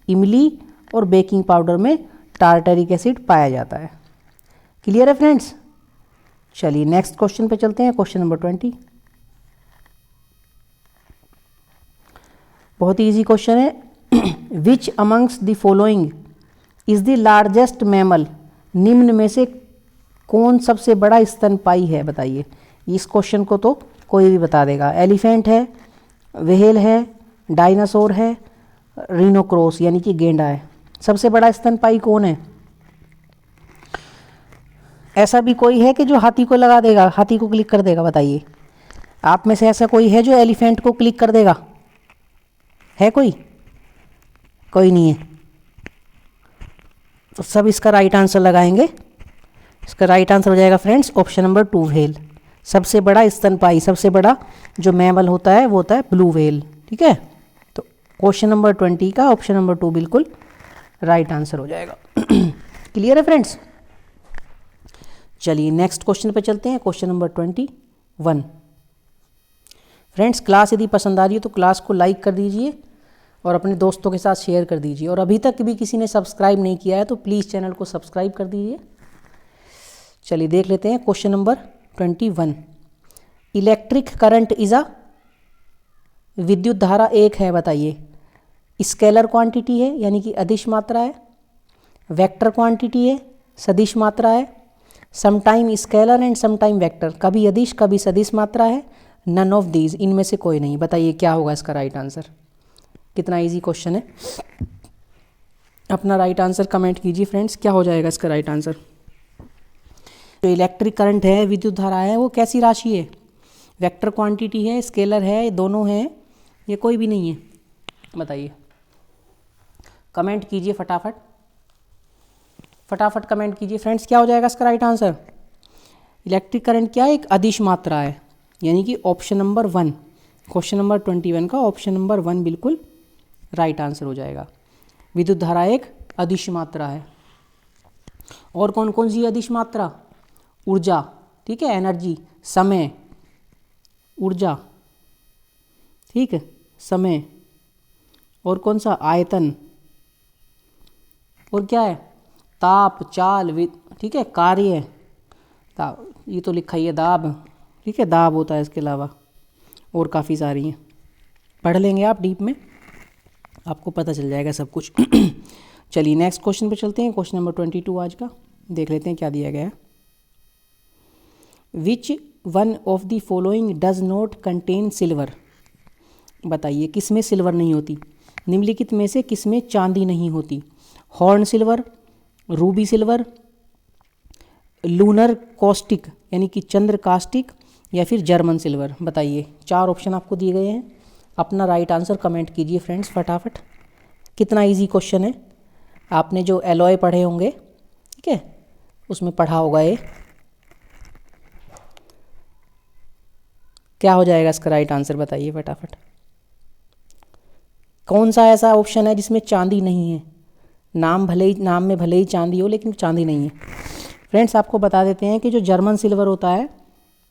इमली और बेकिंग पाउडर में टार्टरिक एसिड पाया जाता है। क्लियर है फ्रेंड्स? चलिए नेक्स्ट क्वेश्चन पे चलते हैं। क्वेश्चन नंबर 20 बहुत ही इजी क्वेश्चन है। विच amongst the following is the largest mammal? निम्न में से कौन सबसे बड़ा स्तनपायी है बताइए। इस क्वेश्चन को तो कोई भी बता देगा। एलिफेंट है, व्हेल है, डायनासोर है, रिनोक्रोस यानी कि गेंडा है। सबसे बड़ा स्तनपायी कौन है? ऐसा भी कोई है कि जो हाथी को लगा देगा, हाथी को क्लिक कर देगा? बताइए, आप में से ऐसा कोई है जो एलिफेंट को क्लिक कर देगा? है कोई? कोई नहीं है। तो सब इसका राइट आंसर लगाएंगे। इसका राइट आंसर हो जाएगा फ्रेंड्स ऑप्शन नंबर 2 व्हेल। सबसे बड़ा स्तनपायी, सबसे बड़ा जो मैमल होता है वो होता है ब्लू व्हेल। ठीक है। तो क्वेश्चन नंबर 20 का ऑप्शन नंबर 2 बिल्कुल राइट आंसर हो जाएगा। क्लियर है फ्रेंड्स? चलिए नेक्स्ट क्वेश्चन पे चलते हैं। Question number 21। फ्रेंड्स क्लास यदि पसंद आ रही है तो क्लास को लाइक कर दीजिए और अपने दोस्तों के साथ शेयर कर दीजिए। और अभी तक भी किसी ने सब्सक्राइब नहीं किया है तो प्लीज़ चैनल को सब्सक्राइब कर दीजिए। चलिए देख लेते हैं question number 21। Electric current is a, विद्युत धारा एक है बताइए। स्केलर क्वांटिटी है यानी कि अदिश मात्रा है, वेक्टर क्वांटिटी है, सदिश मात्रा है, sometime scalar and sometime vector, कभी अदिश कभी सदिश मात्रा है, नन ऑफ दीज, इनमें से कोई नहीं। बताइए क्या होगा इसका राइट आंसर। कितना इजी क्वेश्चन है। अपना राइट आंसर कमेंट कीजिए फ्रेंड्स, क्या हो जाएगा इसका राइट आंसर। जो इलेक्ट्रिक करंट है, विद्युत धारा है, वो कैसी राशि है? वेक्टर क्वांटिटी है, स्केलर है, दोनों हैं, ये कोई भी नहीं है? बताइए, कमेंट कीजिए फटाफट, फटाफट कमेंट कीजिए फ्रेंड्स, क्या हो जाएगा इसका राइट आंसर। इलेक्ट्रिक करंट क्या है? एक अदिश मात्रा है, यानी कि ऑप्शन नंबर 1, क्वेश्चन नंबर 21 का ऑप्शन नंबर 1 बिल्कुल राइट आंसर हो जाएगा। विद्युत धारा एक अदिश मात्रा है। और कौन कौन सी अदिश मात्रा? ऊर्जा, ठीक है, एनर्जी, समय, ऊर्जा, ठीक है, समय, और कौन सा? आयतन, और क्या है? ताप, चाल, ठीक है, कार्य, ताप, ये तो लिखा ही है, दाब, ठीक है, दाब होता है, इसके अलावा और काफ़ी सारी हैं, पढ़ लेंगे आप डीप में, आपको पता चल जाएगा सब कुछ। चलिए नेक्स्ट क्वेश्चन पे चलते हैं। क्वेश्चन नंबर 22 आज का देख लेते हैं क्या दिया गया है। Which one of the following does not contain silver? बताइए किस में सिल्वर नहीं होती? निम्नलिखित में से किस में चांदी नहीं होती? Horn silver, Ruby silver, lunar caustic यानी कि चंद्र कास्टिक, या फिर जर्मन सिल्वर। बताइए, 4 ऑप्शन आपको दिए गए हैं, अपना राइट आंसर कमेंट कीजिए फ्रेंड्स फटाफट। कितना इजी क्वेश्चन है, आपने जो एलॉय पढ़े होंगे, ठीक है, उसमें पढ़ा होगा ये। क्या हो जाएगा इसका राइट आंसर बताइए फटाफट। कौन सा ऐसा ऑप्शन है जिसमें चांदी नहीं है? नाम में भले ही चांदी हो, लेकिन चांदी नहीं है। फ्रेंड्स आपको बता देते हैं कि जो जर्मन सिल्वर होता है,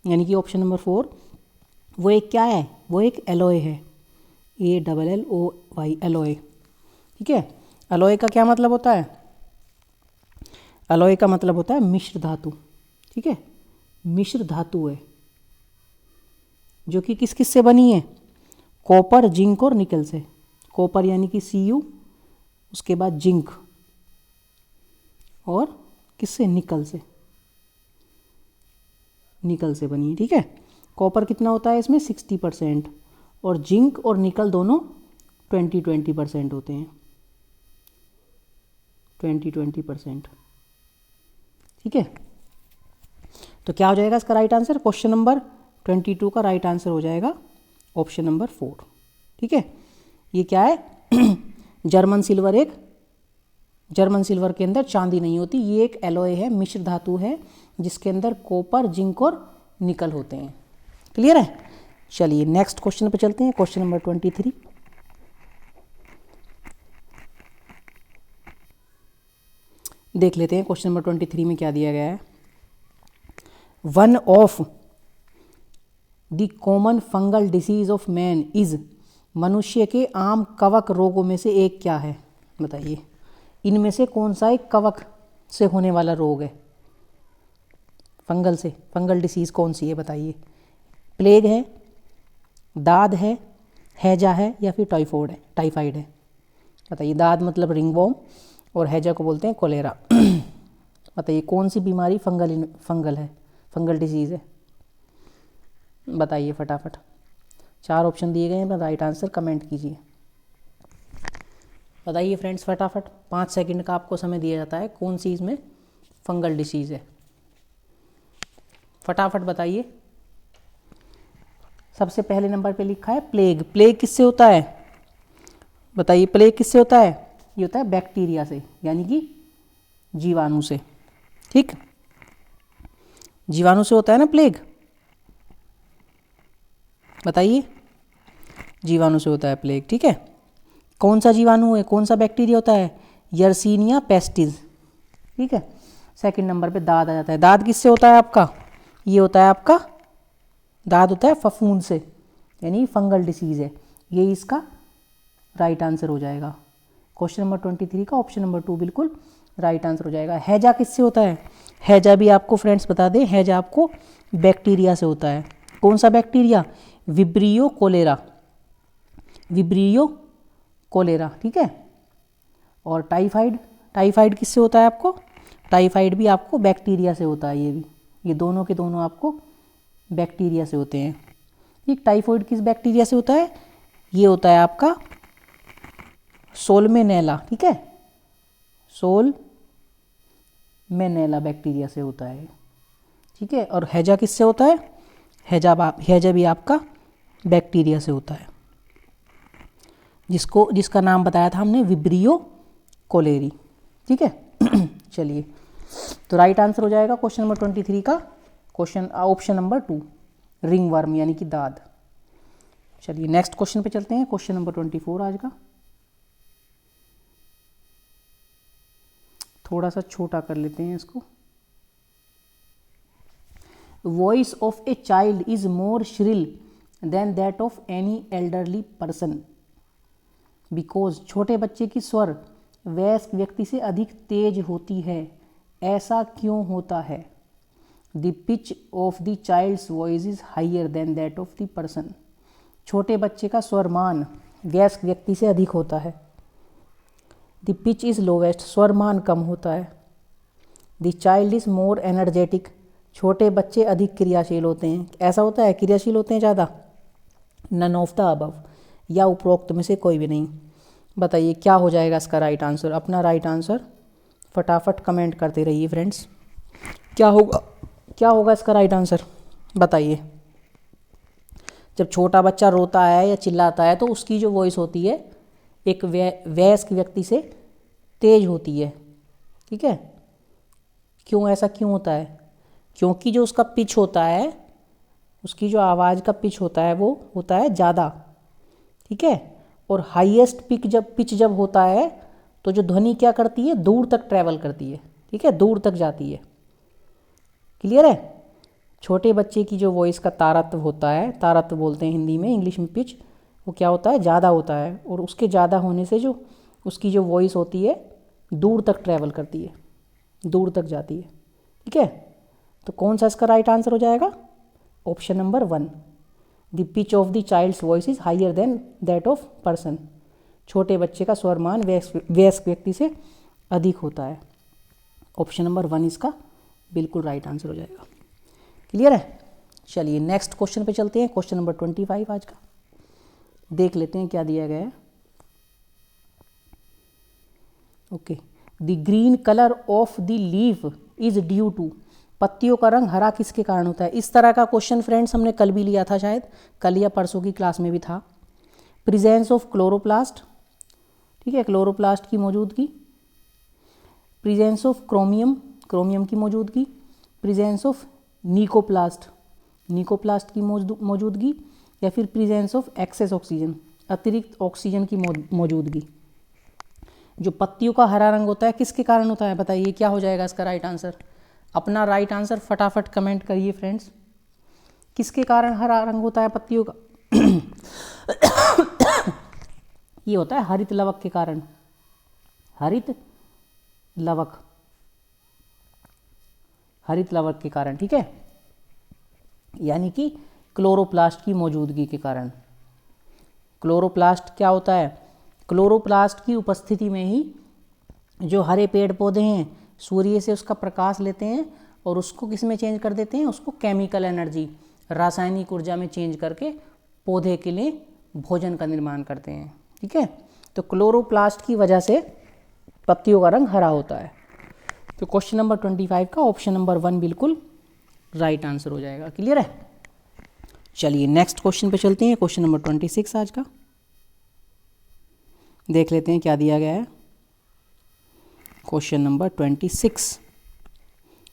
यानी कि ऑप्शन नंबर 4, वो एक क्या है? वो एक एलॉय है, ALLOY, एलॉय, ठीक है। एलॉय का क्या मतलब होता है? एलॉय का मतलब होता है मिश्र धातु, ठीक है, मिश्र धातु है, जो कि किस किस से बनी है? कॉपर, जिंक और निकल से। कॉपर यानी कि Cu, उसके बाद जिंक, और किससे? निकल से। निकल से बनी है, ठीक है। कॉपर कितना होता है इसमें? 60%, और जिंक और निकल दोनों 20% होते हैं, 20%, ठीक है। तो क्या हो जाएगा इसका राइट आंसर? क्वेश्चन नंबर 22 का राइट आंसर हो जाएगा ऑप्शन नंबर 4, ठीक है। ये क्या है? German silver. एक जर्मन सिल्वर के अंदर चांदी नहीं होती, ये एक एलॉय है, मिश्र धातु है, जिसके अंदर कॉपर, जिंक और निकल होते हैं। क्लियर है? चलिए नेक्स्ट क्वेश्चन पे चलते हैं, क्वेश्चन नंबर 23। देख लेते हैं क्वेश्चन नंबर 23 में क्या दिया गया है। One of the common fungal disease of man is, मनुष्य के आम कवक रोगों में से एक क्या है? बताइए, इनमें से कौन सा एक कवक से होने वाला रोग है? फंगल से, फंगल डिसीज कौन सी है बताइए? प्लेग है, दाद है, हैजा है, या फिर टाइफाइड है? टाइफाइड है, बताइए। दाद मतलब रिंगवॉर्म और हैजा को बोलते हैं कोलेरा। बताइए कौन सी बीमारी फंगल है, फंगल डिसीज है? बताइए फटाफट। 4 ऑप्शन दिए गए हैं, राइट आंसर कमेंट कीजिए। बताइए फ्रेंड्स फटाफट, 5 सेकंड का आपको समय दिया जाता है। कौन सी इसमें फंगल डिसीज है? फटाफट बताइए। सबसे पहले नंबर पे लिखा है प्लेग। प्लेग किससे होता है? बताइए प्लेग किससे होता है? ये होता है बैक्टीरिया से, यानी कि जीवाणु से, ठीक। जीवाणु से होता है ना प्लेग, बताइए। जीवाणु से होता है प्लेग, ठीक है। कौन सा जीवाणु है, कौन सा बैक्टीरिया होता है? यर्सीनिया पेस्टिस, ठीक है। सेकंड नंबर पे दाद आ जाता है। दाद किससे होता है आपका? ये होता है आपका, दाद होता है फफूंद से, यानी फंगल डिसीज है। ये इसका राइट आंसर हो जाएगा। क्वेश्चन नंबर 23 का ऑप्शन नंबर 2 बिल्कुल राइट आंसर हो जाएगा। हैजा किससे होता है? हैजा भी आपको फ्रेंड्स बता दें, हैजा आपको बैक्टीरिया से होता है। कौन सा bacteria? Vibrio cholerae, Vibrio cholerae, ठीक है। और टाइफाइड, टाइफाइड किससे होता है आपको? टाइफाइड भी आपको बैक्टीरिया से होता है। ये भी, ये दोनों के दोनों आपको बैक्टीरिया से होते हैं, ठीक। टाइफाइड किस बैक्टीरिया से होता है? ये होता है आपका सोलमेनेला, ठीक है। सोलमेनेला बैक्टीरिया से होता है, ठीक है। और हैजा किससे होता है? हैजा भी आपका बैक्टीरिया से होता है, जिसका नाम बताया था हमने विब्रियो कोलेरी, ठीक है। चलिए, तो राइट आंसर हो जाएगा क्वेश्चन नंबर 23 का ऑप्शन नंबर 2, रिंग वर्म यानी कि दाद। चलिए नेक्स्ट क्वेश्चन पे चलते हैं, क्वेश्चन नंबर 24 आज का। थोड़ा सा छोटा कर लेते हैं इसको। Voice of a child is more shrill than that of any elderly person because, छोटे बच्चे की स्वर वयस्क व्यक्ति से अधिक तेज होती है, ऐसा क्यों होता है? The pitch of the child's voice is higher than that of the person, छोटे बच्चे का स्वरमान वयस्क व्यक्ति से अधिक होता है। द पिच इज लोवेस्ट, स्वरमान कम होता है। The child is more energetic, छोटे बच्चे अधिक क्रियाशील होते हैं। ऐसा होता है, क्रियाशील होते हैं ज़्यादा। नन ऑफ द अबव, या उपरोक्त में से कोई भी नहीं। बताइए क्या हो जाएगा इसका राइट आंसर? अपना राइट आंसर फटाफट कमेंट करते रहिए फ्रेंड्स। क्या होगा, क्या होगा इसका राइट आंसर? बताइए। जब छोटा बच्चा रोता है या चिल्लाता है तो उसकी जो वॉइस होती है एक वयस्क व्यक्ति से तेज होती है, ठीक है। क्यों, ऐसा क्यों होता है? क्योंकि जो उसका पिच होता है, उसकी जो आवाज़ का पिच होता है वो होता है ज़्यादा, ठीक है। और हाईएस्ट पिच जब होता है तो जो ध्वनि क्या करती है, दूर तक ट्रैवल करती है, ठीक है, दूर तक जाती है। क्लियर है? छोटे बच्चे की जो वॉइस का तारत्व होता है, तारत्व बोलते हैं हिंदी में, इंग्लिश में पिच, वो क्या होता है, ज़्यादा होता है। और उसके ज़्यादा होने से जो उसकी जो वॉइस होती है दूर तक ट्रैवल करती है, दूर तक जाती है, ठीक है। तो कौन सा इसका राइट आंसर हो जाएगा? Option number 1, the pitch of the child's voice is higher than that of person. छोटे बच्चे का स्वर मान वयस्क व्यक्ति से अधिक होता है। ऑप्शन नंबर 1 इसका बिल्कुल राइट आंसर हो जाएगा। क्लियर है? चलिए नेक्स्ट क्वेश्चन पे चलते हैं। क्वेश्चन नंबर 25 आज का देख लेते हैं क्या दिया गया है। Okay, the green colour of the leaf is due to. पत्तियों का रंग हरा किसके कारण होता है? इस तरह का क्वेश्चन फ्रेंड्स हमने कल भी लिया था, शायद कल या परसों की क्लास में भी था। प्रेजेंस ऑफ क्लोरोप्लास्ट, ठीक है, क्लोरोप्लास्ट की मौजूदगी। प्रेजेंस ऑफ क्रोमियम, क्रोमियम की मौजूदगी। प्रेजेंस ऑफ निकोप्लास्ट, निकोप्लास्ट की मौजूदगी। या फिर प्रेजेंस ऑफ एक्सेस ऑक्सीजन, अतिरिक्त ऑक्सीजन की मौजूदगी। जो पत्तियों का हरा रंग होता है किसके कारण होता है? बताइए क्या हो जाएगा इसका राइट आंसर। अपना राइट आंसर फटाफट कमेंट करिए फ्रेंड्स। किसके कारण हरा रंग होता है पत्तियों का? ये होता है हरित लवक के कारण। हरित लवक, हरित लवक के कारण, ठीक है, यानी कि क्लोरोप्लास्ट की मौजूदगी के कारण। क्लोरोप्लास्ट क्या होता है? क्लोरोप्लास्ट की उपस्थिति में ही जो हरे पेड़ पौधे हैं सूर्य से उसका प्रकाश लेते हैं और उसको किस में चेंज कर देते हैं? उसको केमिकल एनर्जी, रासायनिक ऊर्जा में चेंज करके पौधे के लिए भोजन का निर्माण करते हैं, ठीक है। तो क्लोरोप्लास्ट की वजह से पत्तियों का रंग हरा होता है। तो क्वेश्चन नंबर 25 का ऑप्शन नंबर 1 बिल्कुल राइट आंसर हो जाएगा। क्लियर है? चलिए नेक्स्ट क्वेश्चन पे चलते हैं। क्वेश्चन नंबर 26 आज का देख लेते हैं क्या दिया गया है। क्वेश्चन नंबर 26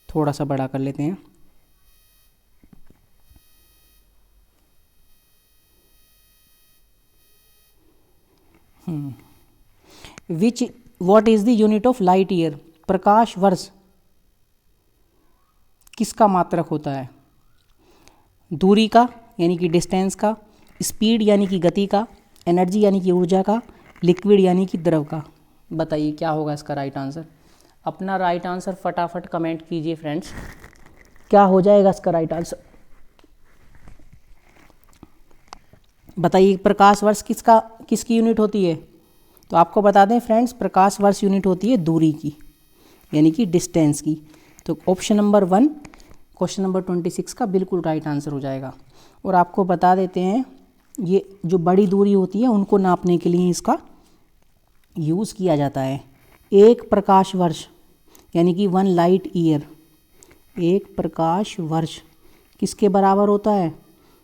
थोड़ा सा बड़ा कर लेते हैं। What is the unit of light year? प्रकाश वर्ष किसका मात्रक होता है? दूरी का यानी कि डिस्टेंस का, स्पीड यानी कि गति का, एनर्जी यानी कि ऊर्जा का, लिक्विड यानी कि द्रव का। बताइए क्या होगा इसका राइट आंसर। अपना राइट आंसर फटाफट कमेंट कीजिए फ्रेंड्स। क्या हो जाएगा इसका राइट आंसर? बताइए प्रकाश वर्ष किसकी यूनिट होती है? तो आपको बता दें फ्रेंड्स, प्रकाश वर्ष यूनिट होती है दूरी की, यानी कि डिस्टेंस की। तो ऑप्शन नंबर 1 क्वेश्चन नंबर 26 का बिल्कुल राइट आंसर हो जाएगा। और आपको बता देते हैं ये जो बड़ी दूरी होती है उनको नापने के लिए इसका यूज़ किया जाता है। एक प्रकाश वर्ष यानी कि 1 लाइट ईयर, एक प्रकाश वर्ष किसके बराबर होता है?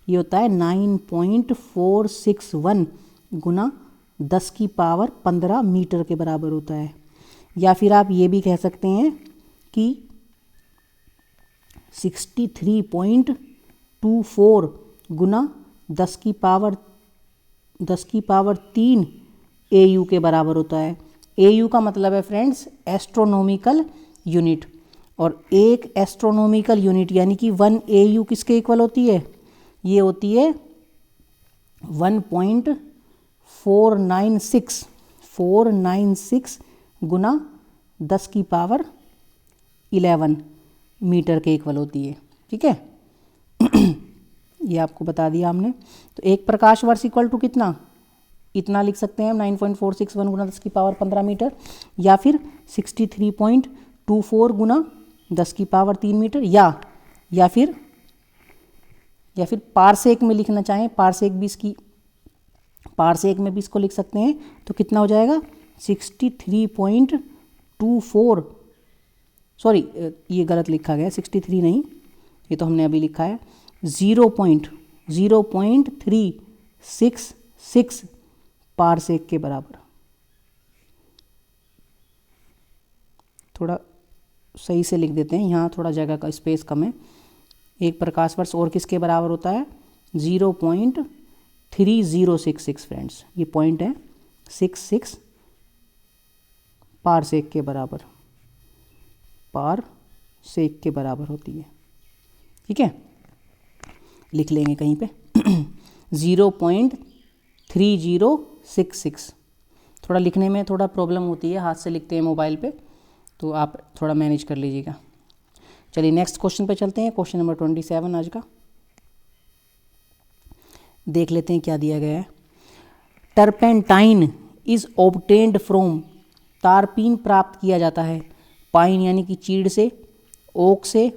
ये होता है 9.461 गुना 10 की पावर 15 मीटर के बराबर होता है। या फिर आप ये भी कह सकते हैं कि 63.24 गुना 10 की पावर 3 AU के बराबर होता है। AU का मतलब है फ्रेंड्स एस्ट्रोनॉमिकल यूनिट, और एक एस्ट्रोनॉमिकल यूनिट यानी कि 1 AU किसके इक्वल होती है? ये होती है 1.496 गुना 10 की पावर 11 मीटर के इक्वल होती है, ठीक है। ये आपको बता दिया हमने। तो एक प्रकाश वर्ष इक्वल टू कितना? इतना लिख सकते हैं हम 9.461 गुना 10 की पावर 15 मीटर, या फिर 63.24 गुना 10 की पावर 3 मीटर, या फिर पारसेक में लिखना चाहें, पारसेक में भी इसको लिख सकते हैं। तो कितना हो जाएगा? 63.24, सॉरी ये गलत लिखा गया, 63 नहीं, ये तो हमने अभी लिखा है 0.0366 पारसेक के बराबर। थोड़ा सही से लिख देते हैं, यहाँ थोड़ा जगह का स्पेस कम है। एक प्रकाश वर्ष और किसके बराबर होता है? 0.3066 फ्रेंड्स, ये पॉइंट है 66 पारसेक के बराबर, पारसेक के बराबर होती है, ठीक है। लिख लेंगे कहीं पे 0.3066। थोड़ा लिखने में थोड़ा प्रॉब्लम होती है, हाथ से लिखते हैं मोबाइल पे, तो आप थोड़ा मैनेज कर लीजिएगा। चलिए नेक्स्ट क्वेश्चन पे चलते हैं। क्वेश्चन नंबर 27 आज का देख लेते हैं क्या दिया गया है। टर्पेंटाइन इज ऑब्टेन्ड फ्रॉम, तारपीन प्राप्त किया जाता है पाइन यानी कि चीड़ से, ओक से,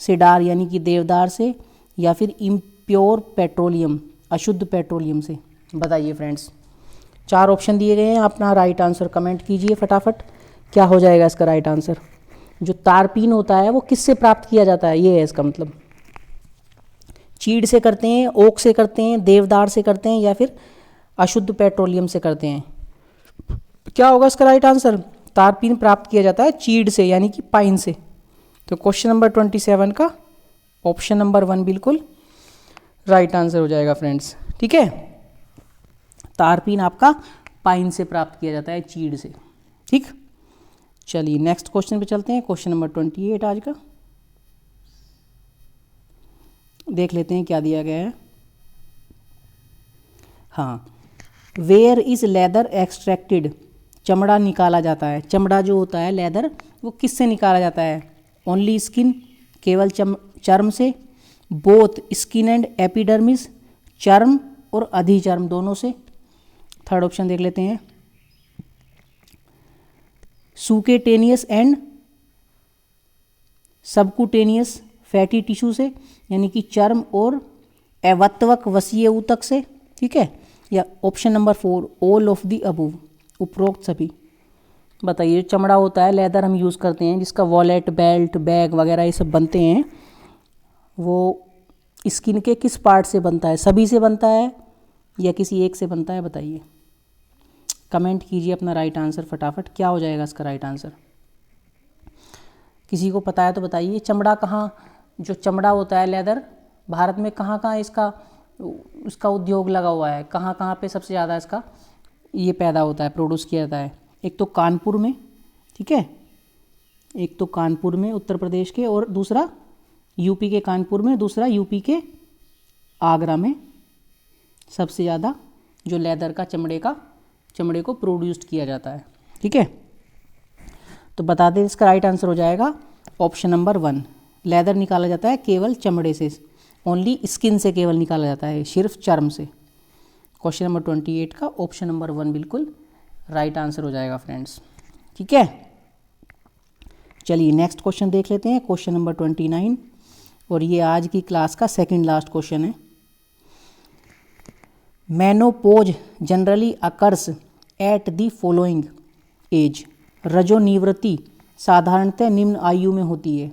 सिडार यानी कि देवदार से, या फिर इम्प्योर पेट्रोलियम, अशुद्ध पेट्रोलियम से। बताइए फ्रेंड्स, 4 ऑप्शन दिए गए हैं, अपना राइट आंसर कमेंट कीजिए फटाफट। क्या हो जाएगा इसका राइट आंसर? जो तारपीन होता है वो किससे प्राप्त किया जाता है, ये है इसका मतलब। चीड़ से करते हैं, ओक से करते हैं, देवदार से करते हैं, या फिर अशुद्ध पेट्रोलियम से करते हैं। क्या होगा इसका राइट आंसर? तारपीन प्राप्त किया जाता है चीड़ से यानी कि पाइन से। तो क्वेश्चन नंबर 27 का ऑप्शन नंबर 1 बिल्कुल राइट आंसर हो जाएगा फ्रेंड्स। ठीक है, तारपीन आपका पाइन से प्राप्त किया जाता है, चीड़ से। ठीक, चलिए नेक्स्ट क्वेश्चन पे चलते हैं। क्वेश्चन नंबर 28 आज का देख लेते हैं क्या दिया गया है। हाँ, वेयर इज लेदर एक्सट्रैक्टेड, चमड़ा निकाला जाता है। चमड़ा जो होता है लेदर, वो किससे निकाला जाता है? ओनली स्किन, केवल चर्म से, बोथ स्किन एंड एपिडर्मिस, चर्म और अधिचर्म दोनों से। थर्ड ऑप्शन देख लेते हैं, सुकेटेनियस एंड सबकुटेनियस फैटी टिश्यू से, यानी कि चर्म और अवत्वक वसीय ऊतक से। ठीक है, या option number 4 all of the above, उपरोक्त सभी। बताइए, चमड़ा होता है लेदर हम यूज़ करते हैं, जिसका वॉलेट, बेल्ट, बैग वगैरह ये सब बनते हैं, वो स्किन के किस पार्ट से बनता है? सभी से बनता है या किसी एक से बनता है? बताइए, कमेंट कीजिए अपना राइट आंसर फटाफट। क्या हो जाएगा इसका राइट आंसर? किसी को पता है तो बताइए। चमड़ा कहाँ, जो चमड़ा होता है लेदर, भारत में कहाँ कहाँ इसका उद्योग लगा हुआ है? कहाँ कहाँ पे सबसे ज़्यादा इसका ये पैदा होता है, प्रोड्यूस किया जाता है? एक तो कानपुर में, ठीक है, एक तो कानपुर में उत्तर प्रदेश के, और दूसरा यूपी के कानपुर में, दूसरा यूपी के आगरा में सबसे ज़्यादा जो लेदर का चमड़े को प्रोड्यूस्ड किया जाता है। ठीक है, तो बता दें इसका राइट आंसर हो जाएगा ऑप्शन नंबर 1। लेदर निकाला जाता है केवल चमड़े से, ओनली स्किन से केवल निकाला जाता है, सिर्फ चर्म से। क्वेश्चन नंबर 28 का ऑप्शन नंबर 1 बिल्कुल राइट आंसर हो जाएगा फ्रेंड्स। ठीक है, चलिए नेक्स्ट क्वेश्चन देख लेते हैं। क्वेश्चन नंबर 29, और ये आज की क्लास का सेकंड लास्ट क्वेश्चन है। Menopause generally occurs at the following age, रजोनिवृत्ति साधारणतः निम्न आयु में होती है।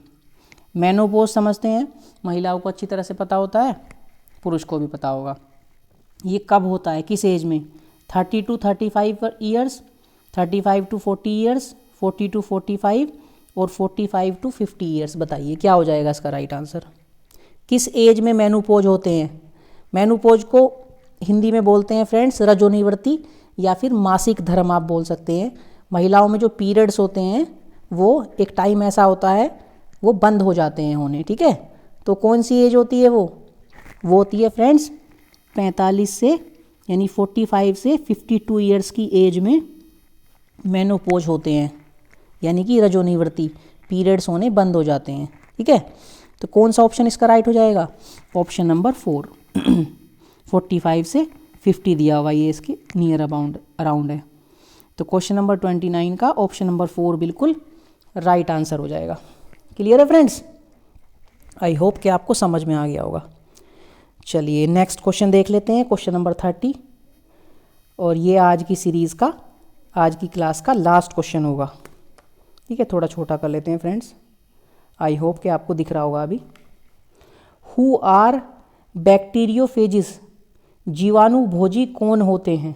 मेनोपोज समझते हैं, महिलाओं को अच्छी तरह से पता होता है, पुरुष को भी पता होगा। ये कब होता है, किस एज में? 30 to 35 years, 35 to 40 years, 40 to 45 और 45 to 50 ईयर्स। बताइए क्या हो जाएगा इसका राइट आंसर? किस एज में मेनोपोज होते हैं? मेनोपोज को हिंदी में बोलते हैं फ्रेंड्स रजोनिवृत्ति, या फिर मासिक धर्म आप बोल सकते हैं। महिलाओं में जो पीरियड्स होते हैं वो एक टाइम ऐसा होता है वो बंद हो जाते हैं होने। ठीक है, तो कौन सी एज होती है? वो होती है फ्रेंड्स 45 से, यानी 45 से 52 ईयर्स की एज में मेनोपोज होते हैं, यानी कि रजोनिवृत्ति पीरियड्स होने बंद हो जाते हैं। ठीक है, तो कौन सा ऑप्शन इसका राइट हो जाएगा? ऑप्शन नंबर 4 45 से 50 दिया हुआ, ये इसके नियर अराउंड है। तो क्वेश्चन नंबर 29 का ऑप्शन नंबर 4 बिल्कुल राइट आंसर हो जाएगा। क्लियर है फ्रेंड्स? आई होप कि आपको समझ में आ गया होगा। चलिए नेक्स्ट क्वेश्चन देख लेते हैं, क्वेश्चन नंबर 30, और ये आज की सीरीज़ का, आज की क्लास का लास्ट क्वेश्चन होगा। ठीक है, थोड़ा छोटा कर लेते हैं फ्रेंड्स, आई होप कि आपको दिख रहा होगा अभी। हु आर बैक्टीरियोफेजिस, जीवाणु भोजी कौन होते हैं?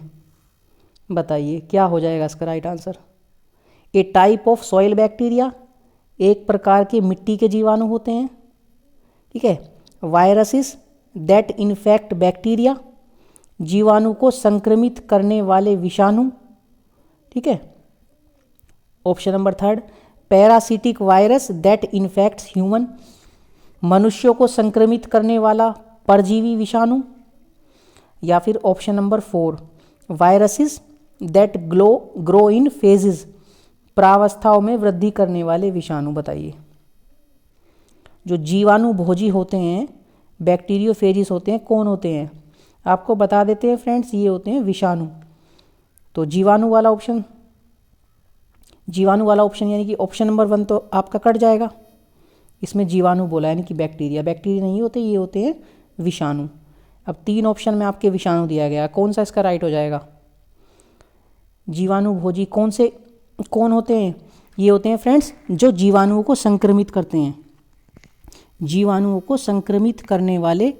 बताइए क्या हो जाएगा इसका right answer? A type of soil bacteria, एक प्रकार के मिट्टी के जीवाणु होते हैं। ठीक है, वायरसेस दैट इन्फेक्ट बैक्टीरिया, जीवाणु को संक्रमित करने वाले विषाणु। ठीक है, option number 3 parasitic virus that infects human, मनुष्यों को संक्रमित करने वाला परजीवी विषाणु। या फिर option number 4 viruses that grow in phases, प्रावस्थाओं में वृद्धि करने वाले विषाणु। बताइए, जो जीवाणु भोजी होते हैं, बैक्टीरियोफेजिस होते हैं, कौन होते हैं? आपको बता देते हैं फ्रेंड्स, ये होते हैं विषाणु। तो जीवाणु वाला ऑप्शन यानी कि ऑप्शन नंबर 1 तो आपका कट जाएगा। इसमें जीवाणु बोला यानी कि बैक्टीरिया नहीं होते, ये होते हैं विषाणु। अब 3 ऑप्शन में आपके विषाणु दिया गया, कौन सा इसका राइट हो जाएगा? जीवाणु भोजी कौन होते हैं? ये होते हैं फ्रेंड्स जो जीवाणुओं को संक्रमित करते हैं। जीवाणुओं को संक्रमित करने वाले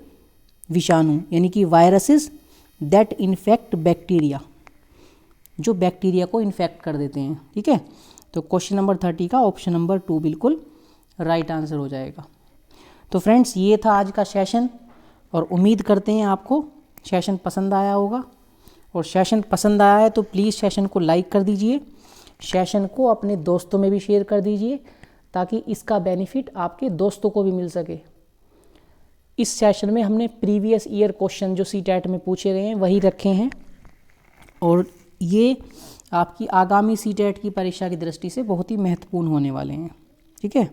विषाणु यानी कि वायरसेस दैट इन्फेक्ट बैक्टीरिया, जो बैक्टीरिया को इन्फेक्ट कर देते हैं। ठीक है, तो क्वेश्चन नंबर 30 का ऑप्शन नंबर 2 बिल्कुल राइट आंसर हो जाएगा। तो फ्रेंड्स ये था आज का सेशन, और उम्मीद करते हैं आपको सेशन पसंद आया होगा। और सेशन पसंद आया है तो प्लीज़ सेशन को लाइक कर दीजिए, सेशन को अपने दोस्तों में भी शेयर कर दीजिए, ताकि इसका बेनिफिट आपके दोस्तों को भी मिल सके। इस सेशन में हमने प्रीवियस ईयर क्वेश्चन जो सीटेट में पूछे गए हैं वही रखे हैं, और ये आपकी आगामी सीटेट की परीक्षा की दृष्टि से बहुत ही महत्वपूर्ण होने वाले हैं। ठीक है,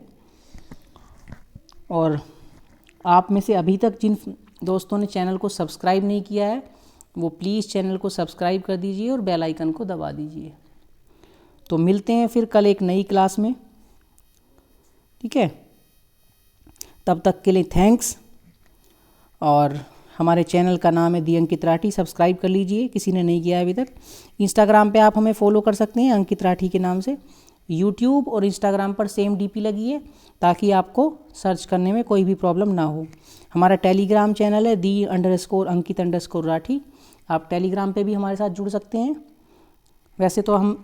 और आप में से अभी तक जिन दोस्तों ने चैनल को सब्सक्राइब नहीं किया है वो प्लीज़ चैनल को सब्सक्राइब कर दीजिए और बेल आइकन को दबा दीजिए। तो मिलते हैं फिर कल एक नई क्लास में। ठीक है, तब तक के लिए थैंक्स। और हमारे चैनल का नाम है दी अंकित राठी, सब्सक्राइब कर लीजिए किसी ने नहीं किया है अभी तक। इंस्टाग्राम पे आप हमें फॉलो कर सकते हैं अंकित राठी के नाम से। यूट्यूब और इंस्टाग्राम पर सेम डीपी लगी है ताकि आपको सर्च करने में कोई भी प्रॉब्लम ना हो। हमारा टेलीग्राम चैनल है दी_अंकित_राठी, आप टेलीग्राम पे भी हमारे साथ जुड़ सकते हैं। वैसे तो हम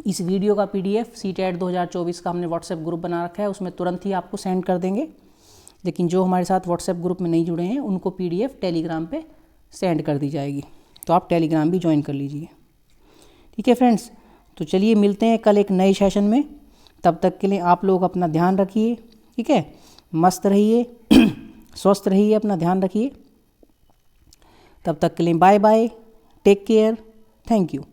इस वीडियो का PDF सीटेट 2024 का हमने व्हाट्सएप ग्रुप बना रखा है, उसमें तुरंत ही आपको सेंड कर देंगे। लेकिन जो हमारे साथ व्हाट्सएप ग्रुप में नहीं जुड़े हैं उनको PDF टेलीग्राम पे सेंड कर दी जाएगी, तो आप टेलीग्राम भी ज्वाइन कर लीजिए। ठीक है फ्रेंड्स, तो चलिए मिलते हैं कल एक नए सेशन में। तब तक के लिए आप लोग अपना ध्यान रखिए। ठीक है, मस्त रहिए, स्वस्थ रहिए, अपना ध्यान रखिए। तब तक के लिए bye bye, take care, thank you.